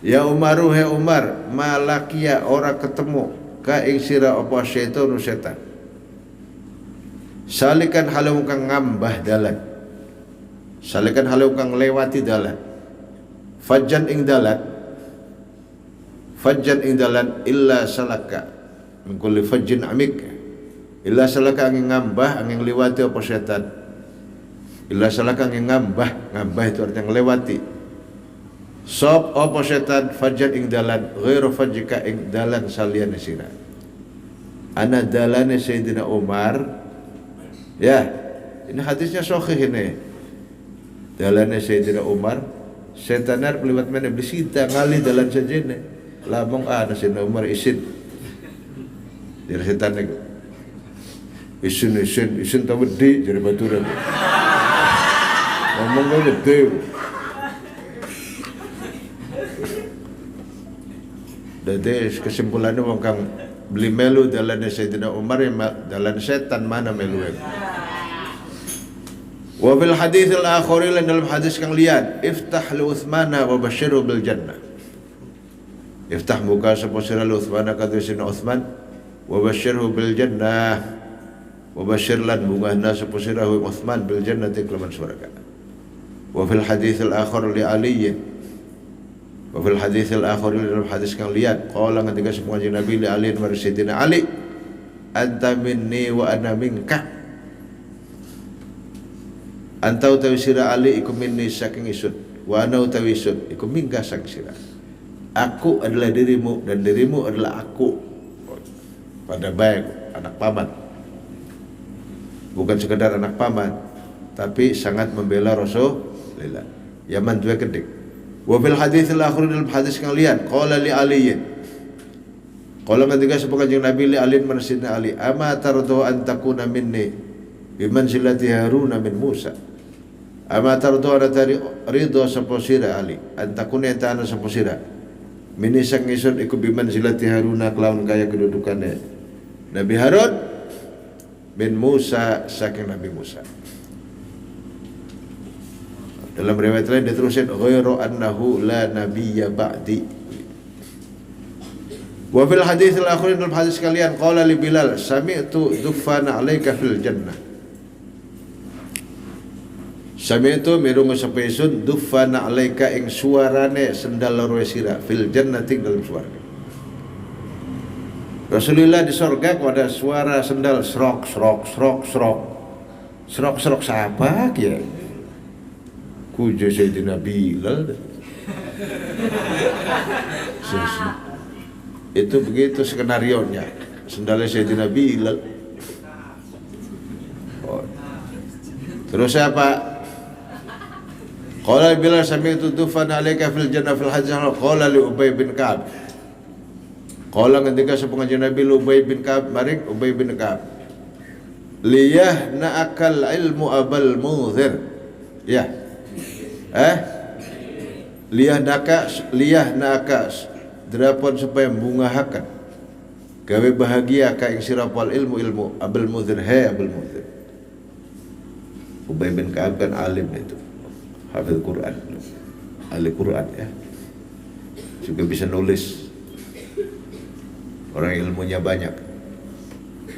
S1: Ya Umaru he Umar, malakia ora ketemu ka ing sira apa setan. Salikan halau kang ngambah dalan. Salikan halau kang lewati dalan. Fajjan ing dalan illa salaka min kulli fajjin amik. Illa salaka angin ngambah angin lewati apa setan. Illa salaka angin ngambah itu artinya ngelewati. Sop apa setan fajjan ing dalan ghairu fajjika ing dalan saliyane sira. Ana dalane Sayyidina Umar. Ya, ini hadisnya sahih ini. Dalane Sayyidina Umar, setan arep liwat meneh bisita ngali dalan sajene. Lamong ana Sayyidina Umar isin. Dari setan niku. Isin tak wedi jadi baturan. Ngomong kau gede. Jadi kesimpulannya wong kang beli melu dalan Sayyidina Umar dalan setan mana melu. Wa fil hadits al-akhir dalam hadis kang liyan, iftah li Utsmana wa basyiru bil jannah. Iftah muka sapa sira li Utsmana kadhe Sayyidina Utsman wa basyirhu bil jannah. Wa basyir lan bungahna sapa sira Utsman bil jannati kelawan surga. Wa fil hadits al-akhir li Ali. Wa fil hadits al-akhir dalam hadis kang liyan, qala ketika sapa Nabi li Ali wa Sayyidina Ali, anta minni wa ana minka. Anta utawi sira Ali iku minni saking isun, wa ana utawi isun iku mingga saking sira. Aku adalah dirimu dan dirimu adalah aku. Pada baik anak paman. Bukan sekedar anak paman, tapi sangat membela Rasulullah. Yaman dua kedik. Wa fil hadits al-akhir dalam hadis kang liyan, qala li Ali. Qala ketika sapa Kanjeng Nabi li Ali manasina Ali, ama tardu an takuna minni bimanzilati Harun min Musa. Ama tardu ana tari ridho sapa sira Ali, an takuna ta'ana sapa sira. Mini sang isun iku bimanzilati Harun kelawan kaya kedudukannya Nabi Harun bin Musa saking Nabi Musa. Dalam riwayat lain diterusin ghairu annahu la nabiyya ba'di. Wa fil hadits al-akhir dalam hadis kalian qala li Bilal sami'tu duffana 'alaika fil jannah. Sami'tu mirungu sapa isun duffana 'alaika ing suarane sendal loro sira fil jannati dalam swarga. Rasulullah di sorga ada suara sendal serok siapa kia? Kujo Sayyidina Bilal. Itu begitu skenarionya. Sendalnya Sayyidina Bilal. Oh. Terus apa? Qala Bilal sami'tu dufan 'alaika fil jannah fil hajj qala li Ubay bin Ka'ab. Qala ketika sapa Kanjeng Nabi Ubay bin Ka'ab maring Ubay bin Ka'ab. Liyah na'akal ilmu abal mudhir. Ya. Liyah na'aka drapon supaya bungahakan. Gawe bahagia ka ing sirapal ilmu abal mudhir abal mudhir. Ubay bin Ka'ab kan alim itu. Hafidh Quran. Ahli Quran ya. Juga bisa nulis. Orang ilmunya banyak.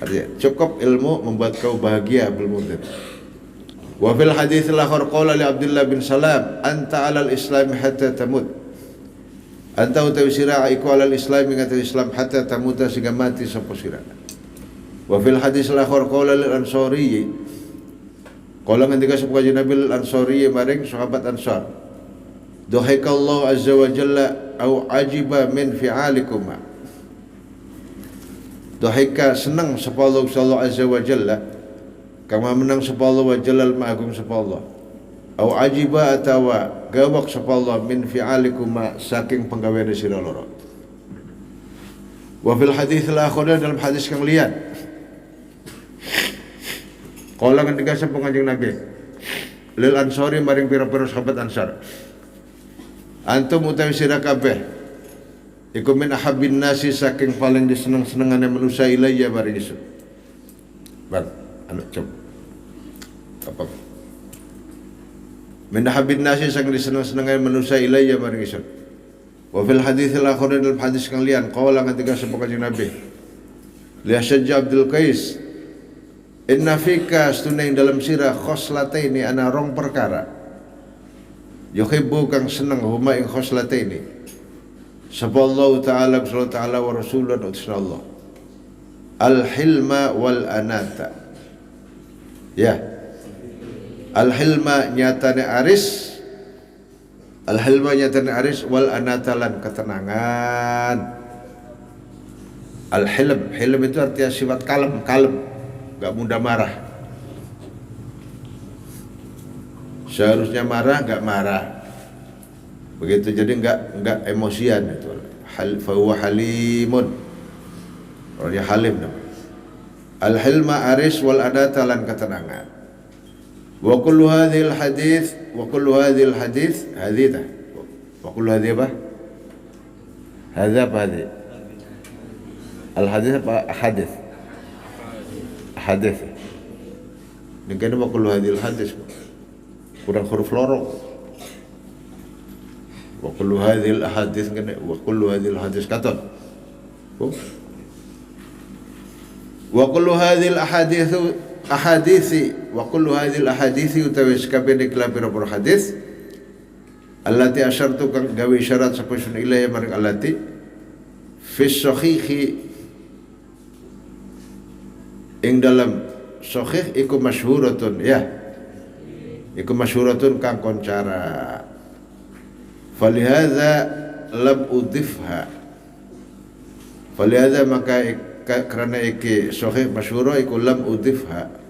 S1: Artinya cukup ilmu membuat kau bahagia bil mudhir. Wa fil hadits al-akhar qala li Abdullah bin Salam anta 'alal islam hatta tamut. Anta utawi sira iku 'alal islam ing atas Islam hatta tamut sehingga mati sapa sira. Wa fil hadits al-akhar qala lil Ansari. Qala ketika sapa Nabi al-Ansari maring sahabat Ansar. Duhaikallahu azza wa jalla au ajiba min fi'alikuma. Dohika senang sapa Allah azza wa jalla kama menang sapa Allah wa jallal ma'akum sapa Allah au ajiba atawa gawak sapa Allah min fi'alikum saking penggawean sira loro. Wa fil hadits al-akhir dalam hadis kang liyan qala ketika sapa Kanjeng Nabi lil Ansari maring pira-pira sahabat Ansar antum utawi sira kabeh iku min ahabbin nasi saking paling diseneng-senengane manusia ilayya maring isun. Bang, anu coba. Apa? Min habin nasi sang disenang-senangan manusia ilayya maring isun. Wa fil hadits al-akhir dalam hadis kalian qala ketika sebab kanjeng Nabi. Li Syajj Abdul Qais inna fika sunna dalam sirah khoslataini ana rong perkara. Yuhibbu kang seneng huma ing khoslataini. Sapa Allah taala sallallahu taala wa rasulullah Allah. Al-hilma wal anata. Ya. Al-hilma nyatane aris. Al-hilma nyatane aris wal anata lan ketenangan. Al-hilm, hilm itu artinya sifat kalem, enggak mudah marah. Seharusnya marah, enggak marah. Begitu, jadi enggak emosian itu. Fa huwa halimun. Orangnya halim namanya. Al-hilma aris wal anata lan ketenangan. Wa kullu hadhil hadits haditha. Wa kullu hadhi apa? Hadza apa hadhi? Al-hadits apa hadits? Hadits. Ini kan wa kullu hadhil hadits. Kurang huruf lorong. Wa kullu hadhil hadits kan wa kullu hadhil hadits kata. Wa kullu hadhil ahadisi wa kullu hadhil ahadisi utawi sakabeh kelapira para hadis allati asyartu kang gawe syarat sapa sun ilaihi maring allati fi sahihi ing dalam sahih iku masyhuratun ya iku masyhuratun kang koncara falihadza lam udhifha falihadza maka karena iki sahih masyhur iku lam udhifha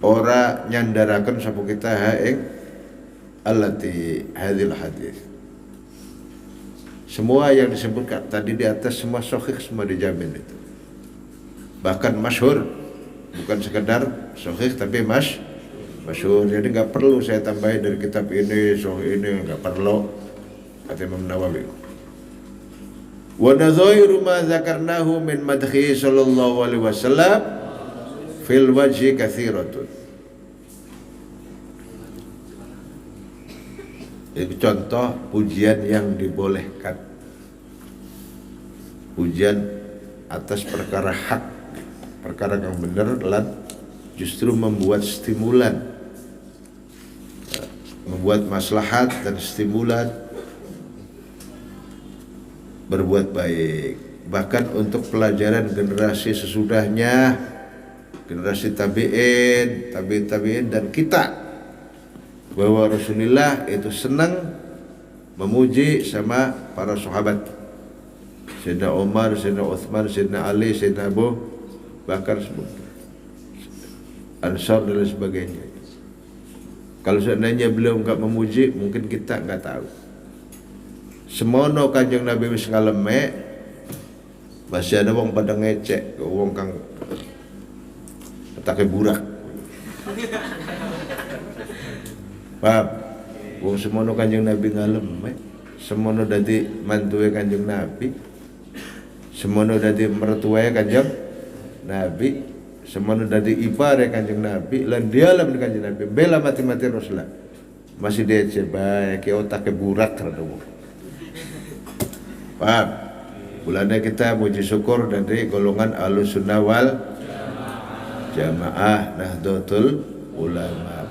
S1: ora nyandaraken sapa kita ha ing allati hadhil hadis. Semua yang disebutkan tadi di atas semua sahih, semua dijamin itu. Bahkan masyhur, bukan sekedar sahih tapi masyhur. Jadi enggak perlu saya tambahin dari kitab ini sahih ini, enggak perlu kata Imam Nawawi. Wa nadhairu ma dzakarnahu min madhi sallallahu alaihi wasallam fil wajhi katsiratun. Itu contoh pujian yang dibolehkan. Pujian atas perkara hak, perkara yang benar lan justru membuat stimulan, membuat maslahat dan stimulan berbuat baik. Bahkan untuk pelajaran generasi sesudahnya, generasi tabi'in dan kita, bahwa Rasulullah itu senang memuji sama para sahabat, Sayyidina Umar, Sayyidina Uthman, Sayyidina Ali, Sayyidina Abu Bakar, Ansar dan sebagainya. Kalau seandainya beliau enggak memuji, mungkin kita enggak tahu. Semono Kanjeng Nabi wis ngaleme, masih ada wong pada ngecek, wong kang petake burak. Paham? Wong semono Kanjeng Nabi ngaleme, semono dadi mantuwe Kanjeng Nabi, semono dadi mertuae Kanjeng Nabi, semono dadi ipare Kanjeng Nabi, lan dialam di Kanjeng Nabi, bela mati-mati Rasulullah. Masih diece bae ki otake burak rada wong. Paham? Bulannya kita puji syukur dari golongan Ahlussunnah wal Jamaah Nahdlatul Ulama.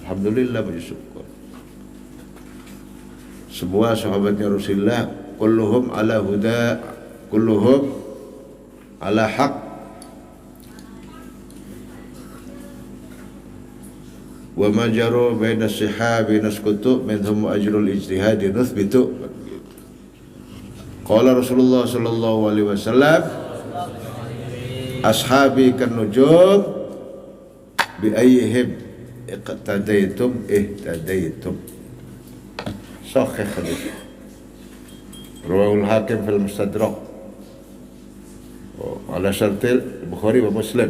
S1: Alhamdulillah puji syukur. Semua sahabatnya Rasulullah kulluhum ala huda, kulluhum ala haq. Wa ma jaru baina as-sahabi naskutu minhum ajrul ijtihadi nuthbitu. Qala Rasulullah sallallahu alaihi wasallam ashabi kan nujum bi ayyihim iqtadaitum ihtadaitum. Sahih hadis. Rawahul Hakim fil Mustadrak. Ala syartil Bukhari wa Muslim.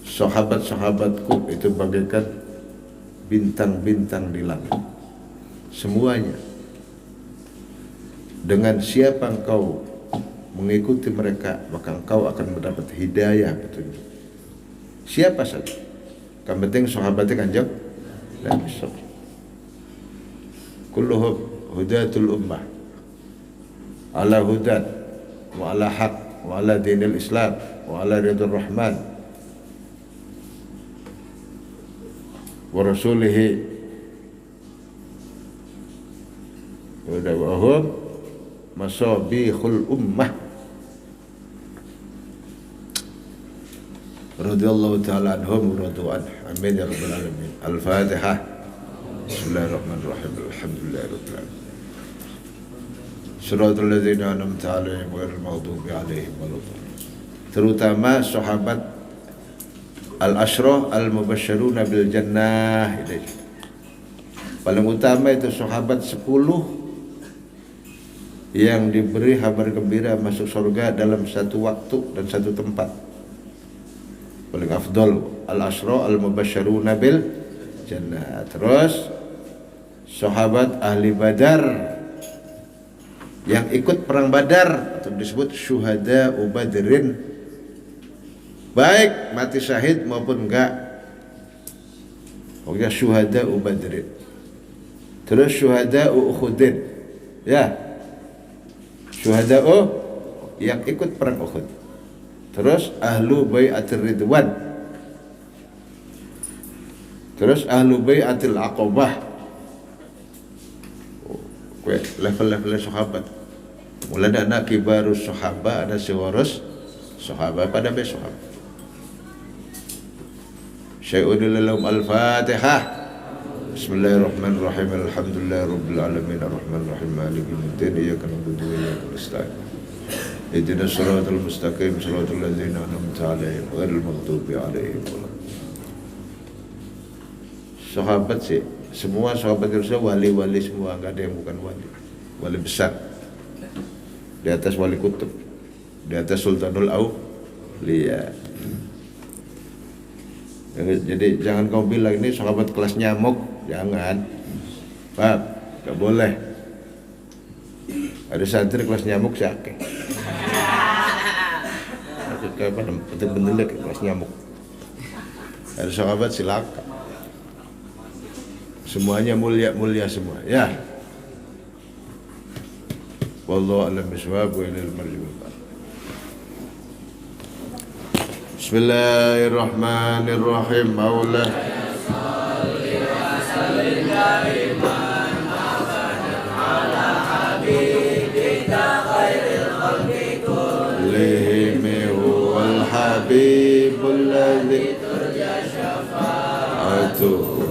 S1: Sahabat-sahabatku itu bagaikan bintang-bintang di langit. Semuanya. Dengan siapa engkau mengikuti mereka, maka engkau akan mendapat hidayah petunjuk. Siapa saja. Yang penting sahabatnya Kanjeng Nabi SAW. Kulluhum hudatul ummah ala hudan wa ala haq wa ala dinil Islam wa ala ridul Rahman wa rasulihi wa hum masabihul ummah radhiyallahu ta'ala anhum wa radu an. Amin ya rabbal alamin. Al-Fatihah. Bismillahirrahmanirrahim. Alhamdulillahi rabbil alamin. Shiratal ladzina an'amta 'alaihim ghairil maghdubi 'alaihim waladdallin. Terutama sahabat al-asyrah al-mubasysyiruna bil jannah. Paling utama itu sahabat 10 yang diberi kabar gembira masuk surga dalam satu waktu dan satu tempat. Paling afdal al-asyrah al-mubasysyiruna bil jannah. Terus sahabat ahli Badar yang ikut perang Badar atau disebut syuhada Badrin, baik mati syahid maupun enggak, pokoknya syuhada Badrin. Terus syuhada Uhudin, ya, syuhada yang ikut perang Uhud. Terus ahlu bai'atir ridwan. Terus ahlu bai'atil aqabah. Level-level sahabat. Mulai ada kibarus sahabat, ada siwarus sahabat, pada besok. Syai'udillalahum al-Fatihah. Bismillahirrahmanirrahim. Alhamdulillahirabbil alamin arrahmanirrahim maliki yaumiddin iyyaka na'budu wa iyyaka nasta'in. Ihdinas siratal mustaqim siratal ladzina an'amta 'alaihim ghairil maghdubi 'alaihim waladdallin. Sahabat sih, semua sahabat Rasul wali-wali semua, enggak ada yang bukan wali. Wali besar. Di atas wali kutub, di atas sultanul auliya. Jadi jangan kau bilang ini sahabat kelas nyamuk, jangan. Pak, enggak boleh. Ada santri kelas nyamuk siake. Kayak apa? Betul-betul kelas nyamuk. Ada sahabat silakan. Semuanya mulia-mulia semua, ya. Wallahu a'lam bishawab wa ilal marji'un. Bismillahirrahmanirrahim. Maula shalli wa sallim daiman abadan ala habibika khairil khalqi kullihim huwal habibul ladzi turja syafa'atuhu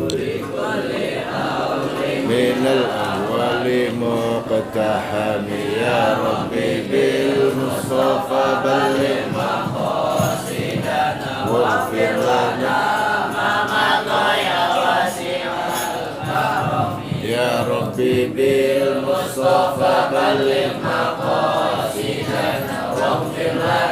S1: minal awwali muqtahami ya rabbi bil mustafa balligh maqasidana waghfir lana ma madha ya wasi'al karami ya rabbi bil mustafa balligh maqasidana waghfir lana